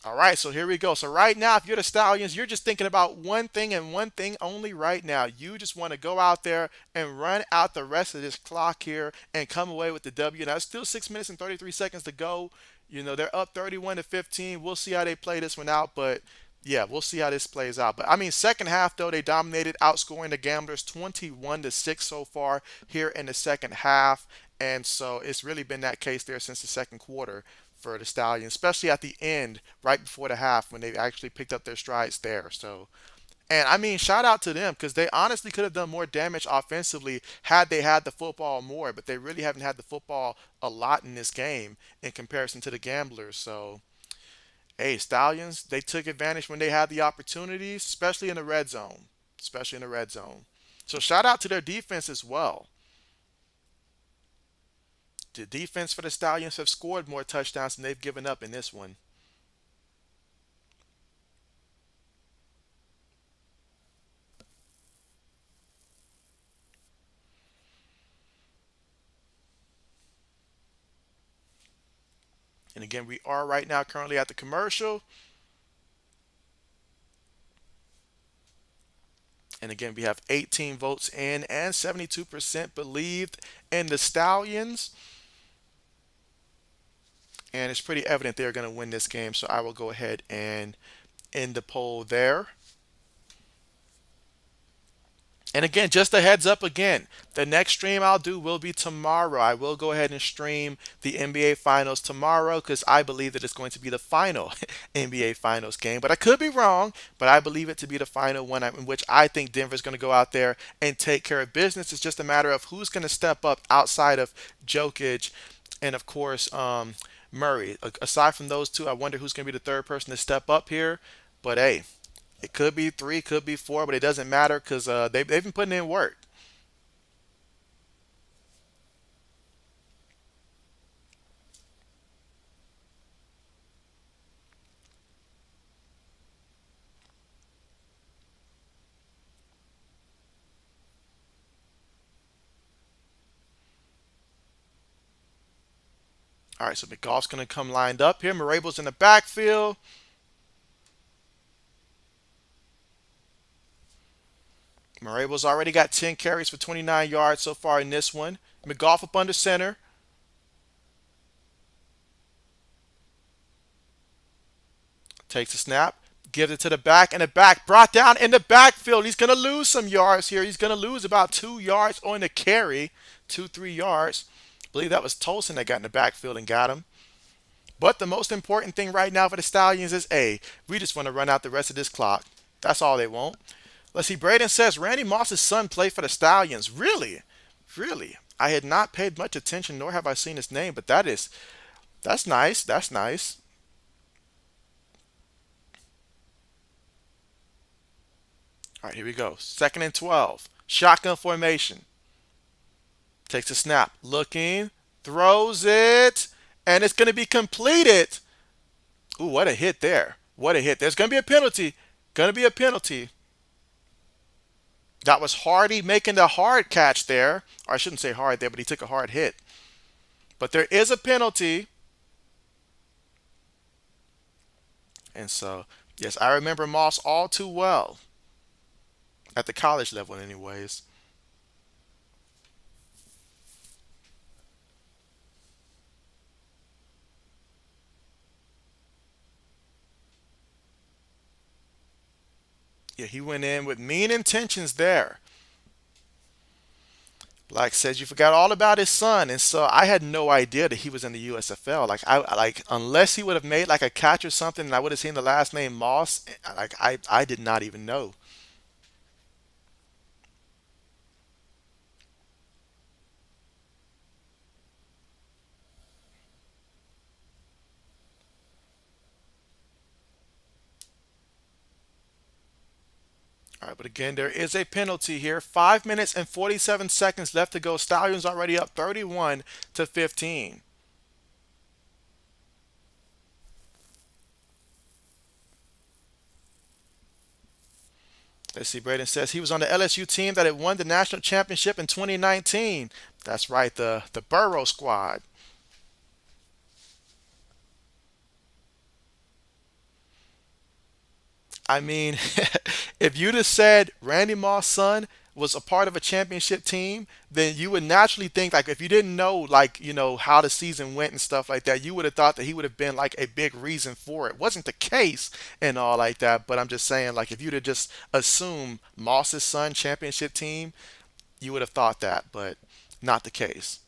All right, so here we go. So right now, if you're the Stallions, you're just thinking about one thing and one thing only right now. You just want to go out there and run out the rest of this clock here and come away with the W. Now, it's still 6 minutes and 33 seconds to go. They're up 31-15. We'll see how they play this one out, but yeah, we'll see how this plays out. But I mean, second half though, they dominated, outscoring the Gamblers 21-6 so far here in the second half. And so it's really been that case there since the second quarter for the Stallions, especially at the end, right before the half, when they actually picked up their strides there. So, and I mean, shout out to them because they honestly could have done more damage offensively had they had the football more, but they really haven't had the football a lot in this game in comparison to the Gamblers. So, hey, Stallions, they took advantage when they had the opportunities, especially in the red zone. Especially in the red zone. So, shout out to their defense as well. The defense for the Stallions have scored more touchdowns than they've given up in this one. And again, we are right now currently at the commercial. And again, we have 18 votes in and 72% believed in the Stallions. And it's pretty evident they're going to win this game. So I will go ahead and end the poll there. And again, just a heads up again, the next stream I'll do will be tomorrow. I will go ahead and stream the NBA Finals tomorrow because I believe that it's going to be the final NBA Finals game. But I could be wrong, but I believe it to be the final one in which I think Denver's going to go out there and take care of business. It's just a matter of who's going to step up outside of Jokic and, of course, Murray. Aside from those two, I wonder who's going to be the third person to step up here. But hey, it could be three, could be four, but it doesn't matter because they've been putting in work. All right, so McGoff's going to come lined up here. Marable's in the backfield. Marable's already got 10 carries for 29 yards so far in this one. McGoff up under center. Takes a snap. Gives it to the back, and the back brought down in the backfield. He's going to lose some yards here. He's going to lose about 2 yards on the carry. 2, 3 yards. I believe that was Tolson that got in the backfield and got him. But the most important thing right now for the Stallions is, A, we just want to run out the rest of this clock. That's all they want. Let's see. Braden says Randy Moss's son played for the Stallions. Really? Really? I had not paid much attention, nor have I seen his name, but that's nice. That's nice. All right, here we go. 2nd and 12. Shotgun formation. Takes a snap. Looking. Throws it. And it's going to be completed. Ooh, what a hit there. What a hit. There's going to be a penalty. Going to be a penalty. That was Hardy making the hard catch there. Or I shouldn't say hard there, but he took a hard hit. But there is a penalty. And so, yes, I remember Moss all too well at the college level, anyways. Yeah, he went in with mean intentions there. Like says you forgot all about his son, and so I had no idea that he was in the USFL. Like like unless he would have made like a catch or something, and I would have seen the last name Moss. Like I did not even know. All right, but again, there is a penalty here. 5 minutes and 47 seconds left to go. Stallions already up 31-15. Let's see. Braden says he was on the LSU team that had won the national championship in 2019. That's right, the Burrow squad. I mean, if you'd have said Randy Moss' son was a part of a championship team, then you would naturally think like if you didn't know like how the season went and stuff like that, you would have thought that he would have been like a big reason for it. Wasn't the case and all like that, but I'm just saying like if you'd have just assumed Moss's son championship team, you would have thought that, but not the case.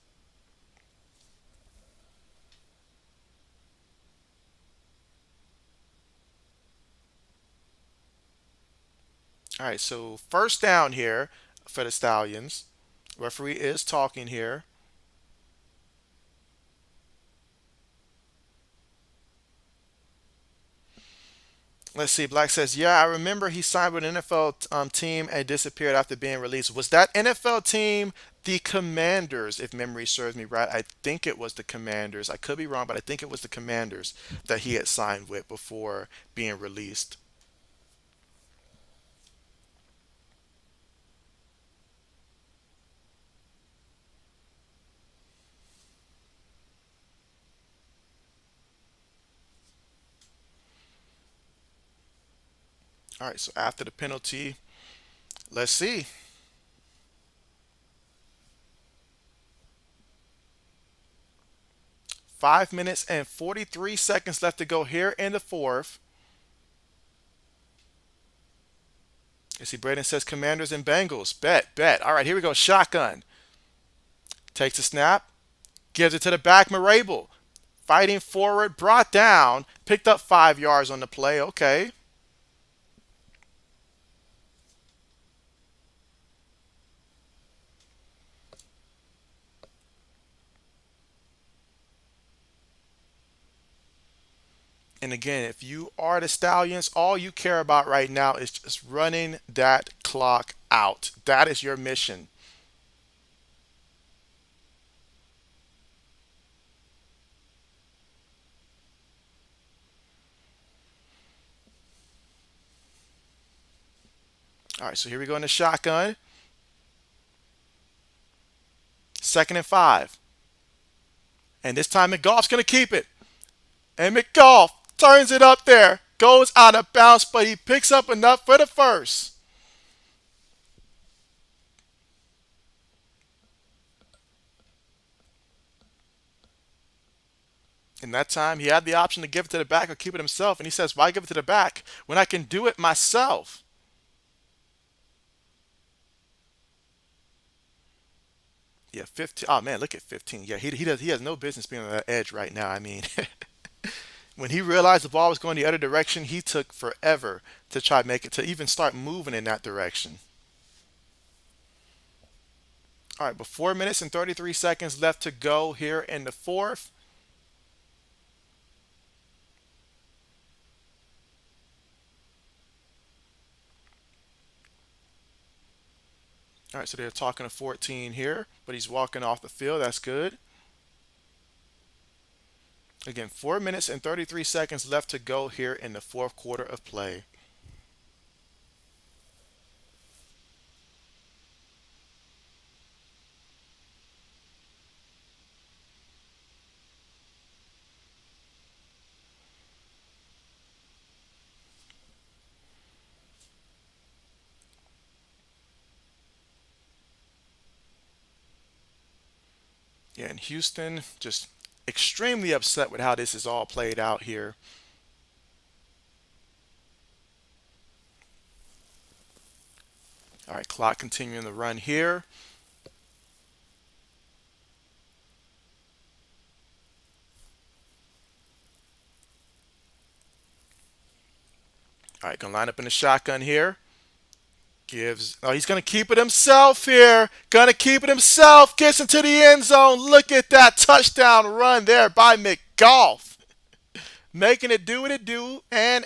All right, so first down here for the Stallions. Referee is talking here. Let's see. Black says, "Yeah, I remember he signed with an NFL team and disappeared after being released. Was that NFL team the Commanders? If memory serves me right, I think it was the Commanders. I could be wrong, but I think it was the Commanders that he had signed with before being released." All right. So after the penalty, let's see. 5 minutes and 43 seconds left to go here in the fourth. You see, Braden says Commanders and Bengals. Bet, bet. All right, here we go. Shotgun. Takes a snap. Gives it to the back. Marable. Fighting forward. Brought down. Picked up 5 yards on the play. Okay. And again, if you are the Stallions, all you care about right now is just running that clock out. That is your mission. All right, so here we go in the shotgun. 2nd and 5. And this time McGoff's going to keep it. And McGoff turns it up there. Goes out of bounds, but he picks up enough for the first. In that time, he had the option to give it to the back or keep it himself. And he says, why give it to the back when I can do it myself? Yeah, 15. Oh, man, look at 15. Yeah, he has no business being on that edge right now. I mean, when he realized the ball was going the other direction, he took forever to try to make it, to even start moving in that direction. All right, but 4 minutes and 33 seconds left to go here in the fourth. All right, so they're talking to 14 here, but he's walking off the field. That's good. Again, 4 minutes and 33 seconds left to go here in the fourth quarter of play. Yeah, and Houston just extremely upset with how this is all played out here. All right, clock continuing the run here. All right, gonna line up in the shotgun here. Gives. Oh, he's gonna keep it himself here. Gonna keep it himself. Gets into the end zone. Look at that touchdown run there by McGough, making it do what it do. And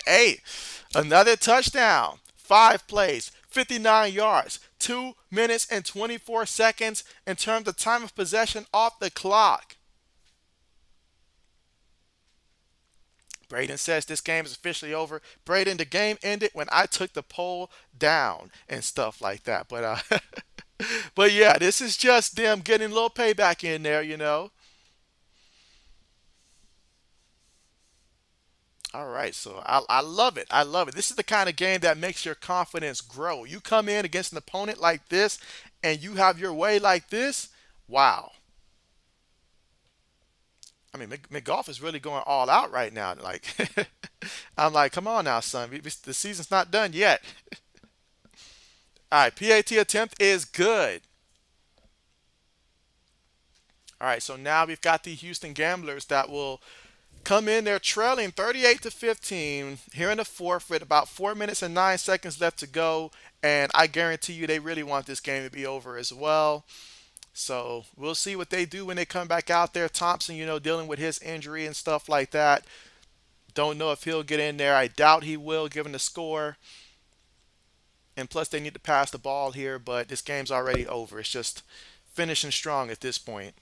another touchdown. 5 plays, 59 yards, 2 minutes and 24 seconds in terms of time of possession off the clock. Braden says this game is officially over. Braden, the game ended when I took the pole down and stuff like that. But yeah, this is just them getting a little payback in there. All right, so I love it. I love it. This is the kind of game that makes your confidence grow. You come in against an opponent like this and you have your way like this. Wow. I mean, McGough is really going all out right now. Like, I'm like, come on now, son. The season's not done yet. All right, PAT attempt is good. All right, so now we've got the Houston Gamblers that will come in. They're trailing 38 to 15 here in the fourth with about 4 minutes and 9 seconds left to go. And I guarantee you they really want this game to be over as well. So we'll see what they do when they come back out there. Thompson, dealing with his injury and stuff like that. Don't know if he'll get in there. I doubt he will, given the score. And plus, they need to pass the ball here, but this game's already over. It's just finishing strong at this point.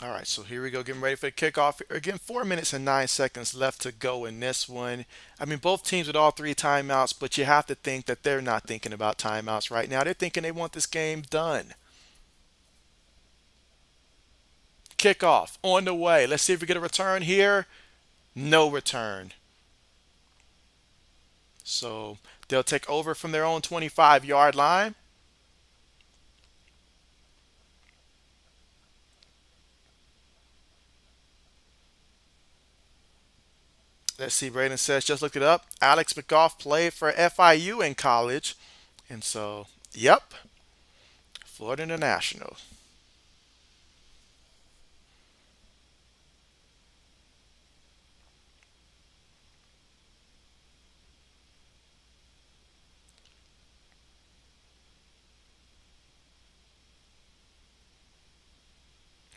All right, so here we go, getting ready for the kickoff. Again, 4 minutes and 9 seconds left to go in this one. I mean, both teams with all three timeouts, but you have to think that they're not thinking about timeouts right now. They're thinking they want this game done. Kickoff on the way. Let's see if we get a return here. No return. So they'll take over from their own 25-yard line. Let's see, Braden says, just looked it up. Alex McGough played for FIU in college. And so, yep, Florida International.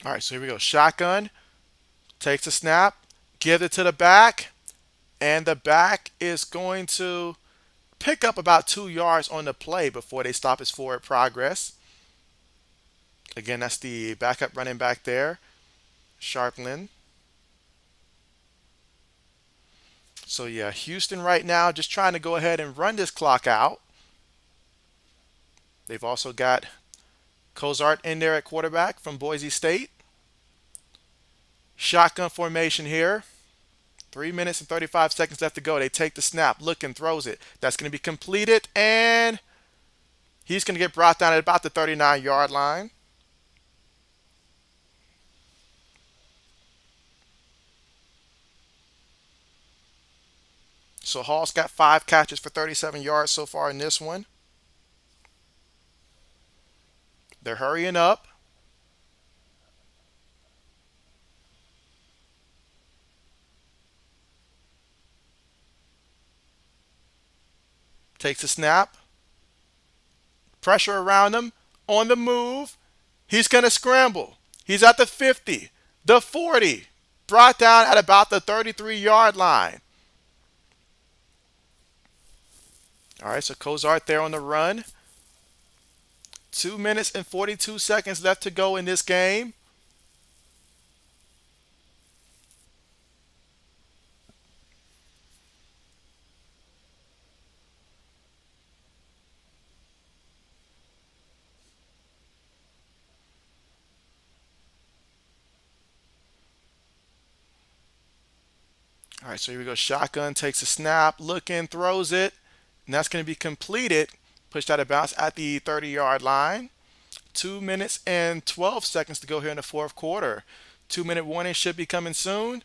All right, so here we go. Shotgun, takes a snap, gives it to the back, and the back is going to pick up about 2 yards on the play before they stop his forward progress. Again, that's the backup running back there, Sharpland. So yeah, Houston right now just trying to go ahead and run this clock out. They've also got Cozart in there at quarterback from Boise State. Shotgun formation here. 3 minutes and 35 seconds left to go. They take the snap, look and throws it. That's going to be completed, and he's going to get brought down at about the 39-yard line. So Hall's got 5 catches for 37 yards so far in this one. They're hurrying up. Takes a snap. Pressure around him. On the move. He's going to scramble. He's at the 50, the 40. Brought down at about the 33-yard line. All right, so Cozart there on the run. 2 minutes and 42 seconds left to go in this game. All right, so here we go. Shotgun takes a snap, looking, throws it, and that's going to be completed. Pushed out of bounds at the 30-yard line. 2 minutes and 12 seconds to go here in the fourth quarter. 2 minute warning should be coming soon.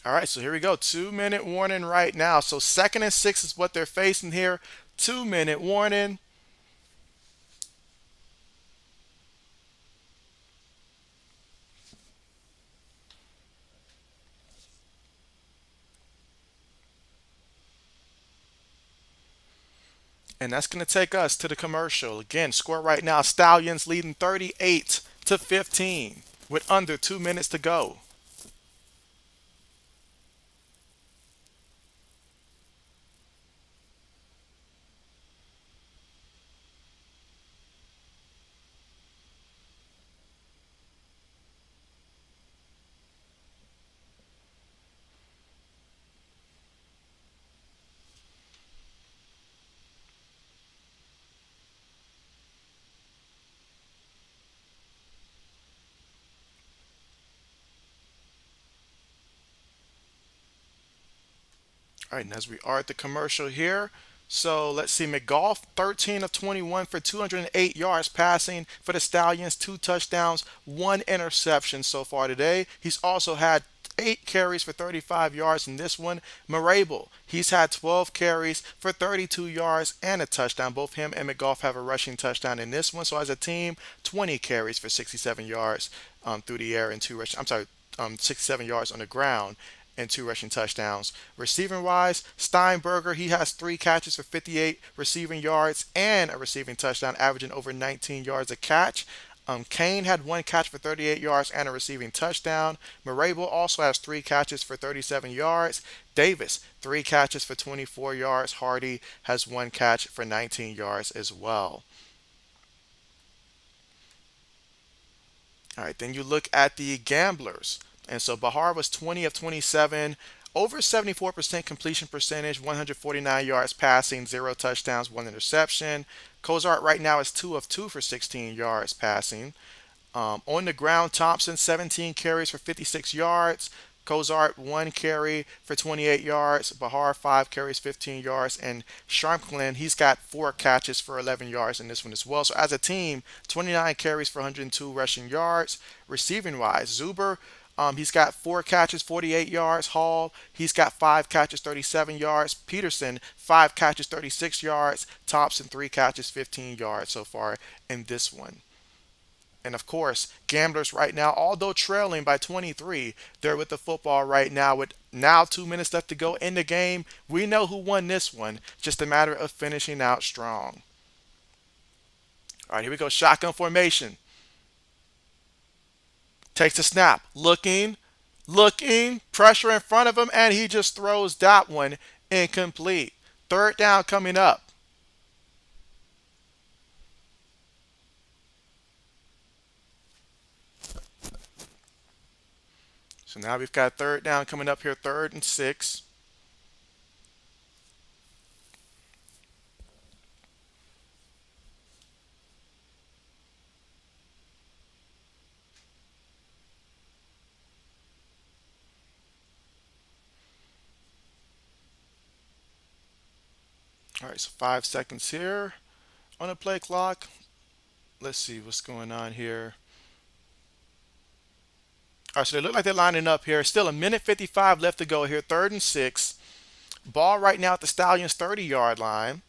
All right, so here we go. 2 minute warning right now. So second and six is what they're facing here. 2 minute warning. And that's going to take us to the commercial. Again, score right now. Stallions leading 38-15 with under 2 minutes to go. All right, and as we are at the commercial here, so let's see, McGough, 13 of 21 for 208 yards passing for the Stallions, two touchdowns, one interception so far today. He's also had 8 carries for 35 yards in this one. Marable, he's had 12 carries for 32 yards and a touchdown. Both him and McGough have a rushing touchdown in this one. So as a team, 20 carries for 67 yards through the air and two rush. I'm sorry, 67 yards on the ground and two rushing touchdowns. Receiving wise, Steinberger, he has 3 catches for 58 receiving yards and a receiving touchdown, averaging over 19 yards a catch. Kane had 1 catch for 38 yards and a receiving touchdown. Marable also has 3 catches for 37 yards. Davis, 3 catches for 24 yards. Hardy has 1 catch for 19 yards as well. All right, then you look at the gamblers. And so Bahar was 20 of 27, over 74% completion percentage, 149 yards passing, 0 touchdowns, 1 interception. Cozart right now is 2 of 2 for 16 yards passing. On the ground, Thompson, 17 carries for 56 yards. Cozart, 1 carry for 28 yards. Bahar, 5 carries, 15 yards. And Sharpclin, he's got 4 catches for 11 yards in this one as well. So as a team, 29 carries for 102 rushing yards. Receiving wise, Zuber, he's got 4 catches, 48 yards. Hall, he's got 5 catches, 37 yards. Peterson, 5 catches, 36 yards. Thompson, 3 catches, 15 yards so far in this one. And of course, gamblers right now, although trailing by 23, they're with the football right now with now 2 minutes left to go in the game. We know who won this one. Just a matter of finishing out strong. All right, here we go. Shotgun formation. Takes a snap. Looking, pressure in front of him, and he just throws that one incomplete. Third down coming up. So now we've got third down coming up here, 3rd and 6. All right, so 5 seconds here on the play clock. Let's see what's going on here. All right, so they look like they're lining up here. Still a minute 55 left to go here, 3rd and 6. Ball right now at the Stallions' 30-yard line.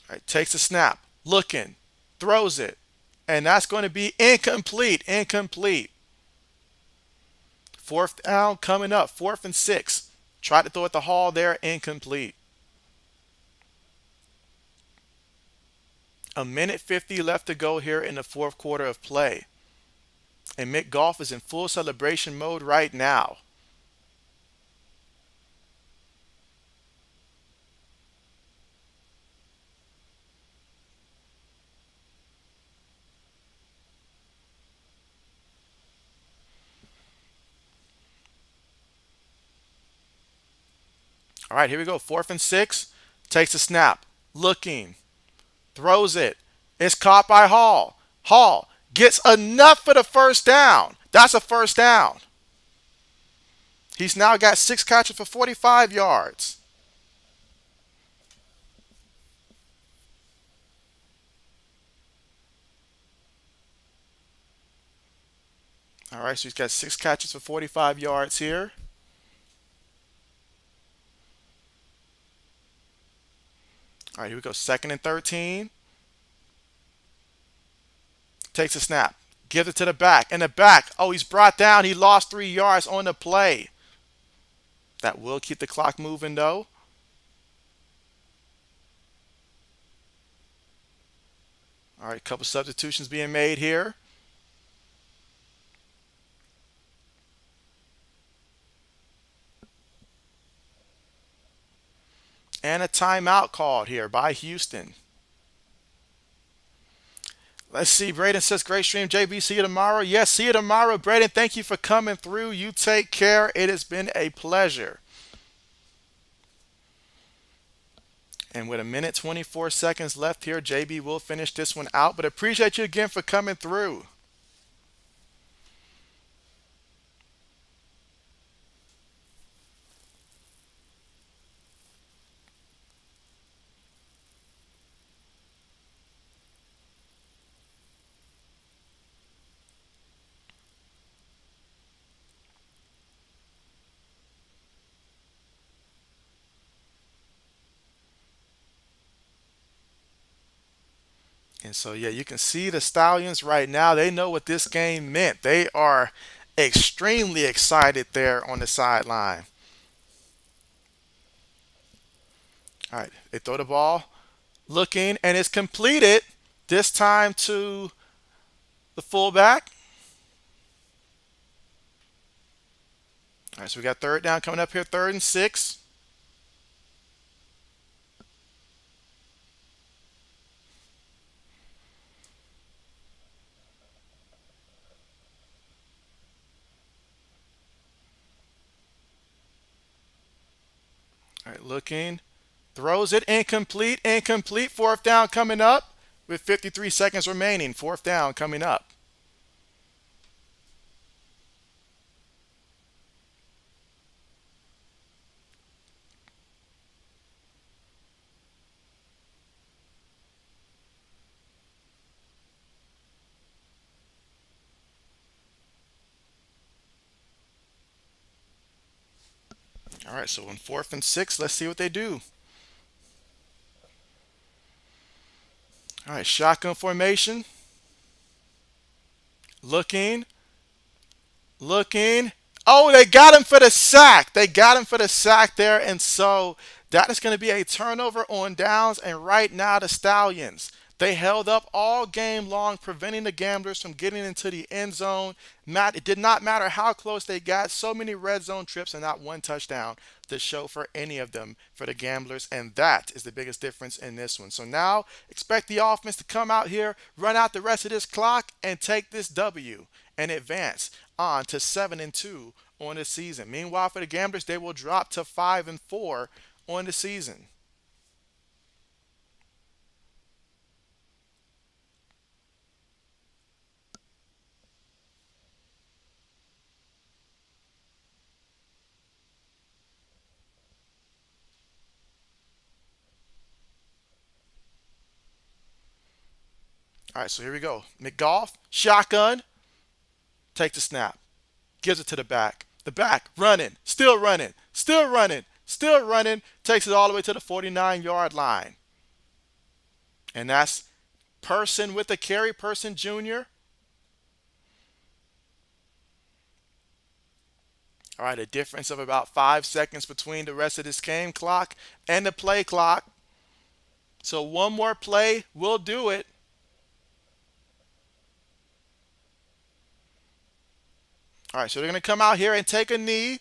All right, takes a snap, looking, throws it, and that's going to be incomplete. Incomplete. Fourth down coming up, 4th and 6. Tried to throw at the Hall there, incomplete. A minute 50 left to go here in the fourth quarter of play. And Mick Golf is in full celebration mode right now. All right, here we go. 4th and 6. Takes a snap. Looking. Throws it. It's caught by Hall. Hall gets enough for the first down. That's a first down. He's now got 6 catches for 45 yards. All right, so he's got 6 catches for 45 yards here. All right, here we go. 2nd and 13. Takes a snap. Gives it to the back. And the back, oh, he's brought down. He lost 3 yards on the play. That will keep the clock moving, though. All right, a couple substitutions being made here. And a timeout called here by Houston. Let's see. Braden says, great stream. JB, see you tomorrow. Yes, see you tomorrow. Braden, thank you for coming through. You take care. It has been a pleasure. And with a minute 24 seconds left here, JB will finish this one out. But appreciate you again for coming through. And so, yeah, you can see the Stallions right now. They know what this game meant. They are extremely excited there on the sideline. All right, they throw the ball, looking, and it's completed. This time to the fullback. All right, so we got 3rd down coming up here, 3rd and 6. All right, looking, throws it, incomplete, incomplete. 4th down coming up with 53 seconds remaining. 4th down coming up. All right, so on 4th and 6, let's see what they do. All right, shotgun formation. Looking, looking. Oh, they got him for the sack. They got him for the sack there. And so that is going to be a turnover on downs. And right now, the Stallions, they held up all game long, preventing the Gamblers from getting into the end zone. It did not matter how close they got. So many red zone trips and not one touchdown to show for any of them for the Gamblers. And that is the biggest difference in this one. So now expect the offense to come out here, run out the rest of this clock, and take this W and advance on to 7-2 on the season. Meanwhile, for the Gamblers, they will drop to 5-4 on the season. All right, so here we go. McGough, shotgun, takes the snap, gives it to the back. The back running, still running, still running, still running, takes it all the way to the 49-yard line. And that's Person with the carry, Person Jr. All right, a difference of about 5 seconds between the rest of this game clock and the play clock. So one more play will do it. All right, so they're going to come out here and take a knee.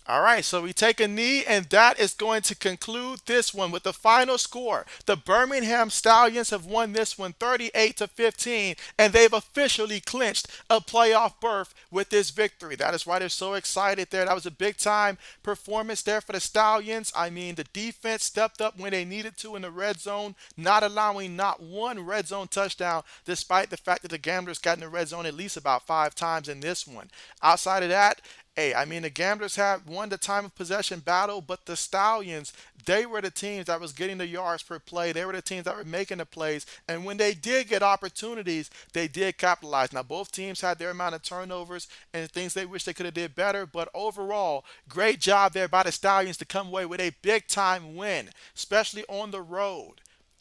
All right, so we take a knee, and that is going to conclude this one with the final score. The Birmingham Stallions have won this one 38 to 15, and they've officially clinched a playoff berth with this victory. That is why they're so excited there. That was a big time performance there for the Stallions. I mean, the defense stepped up when they needed to in the red zone, not allowing not one red zone touchdown, despite the fact that the Gamblers got in the red zone at least about 5 times in this one. Outside of that, hey, I mean, the Gamblers have won the time of possession battle, but the Stallions, they were the teams that was getting the yards per play. They were the teams that were making the plays. And when they did get opportunities, they did capitalize. Now, both teams had their amount of turnovers and things they wish they could have did better. But overall, great job there by the Stallions to come away with a big-time win, especially on the road.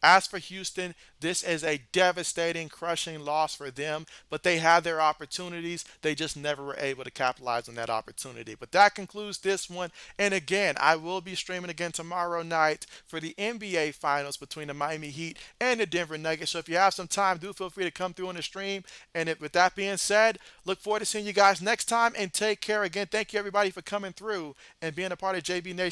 As for Houston, this is a devastating, crushing loss for them, but they had their opportunities. They just never were able to capitalize on that opportunity. But that concludes this one. And again, I will be streaming again tomorrow night for the NBA Finals between the Miami Heat and the Denver Nuggets. So if you have some time, do feel free to come through on the stream. And with that being said, look forward to seeing you guys next time and take care. Again, thank you everybody for coming through and being a part of JB Nation.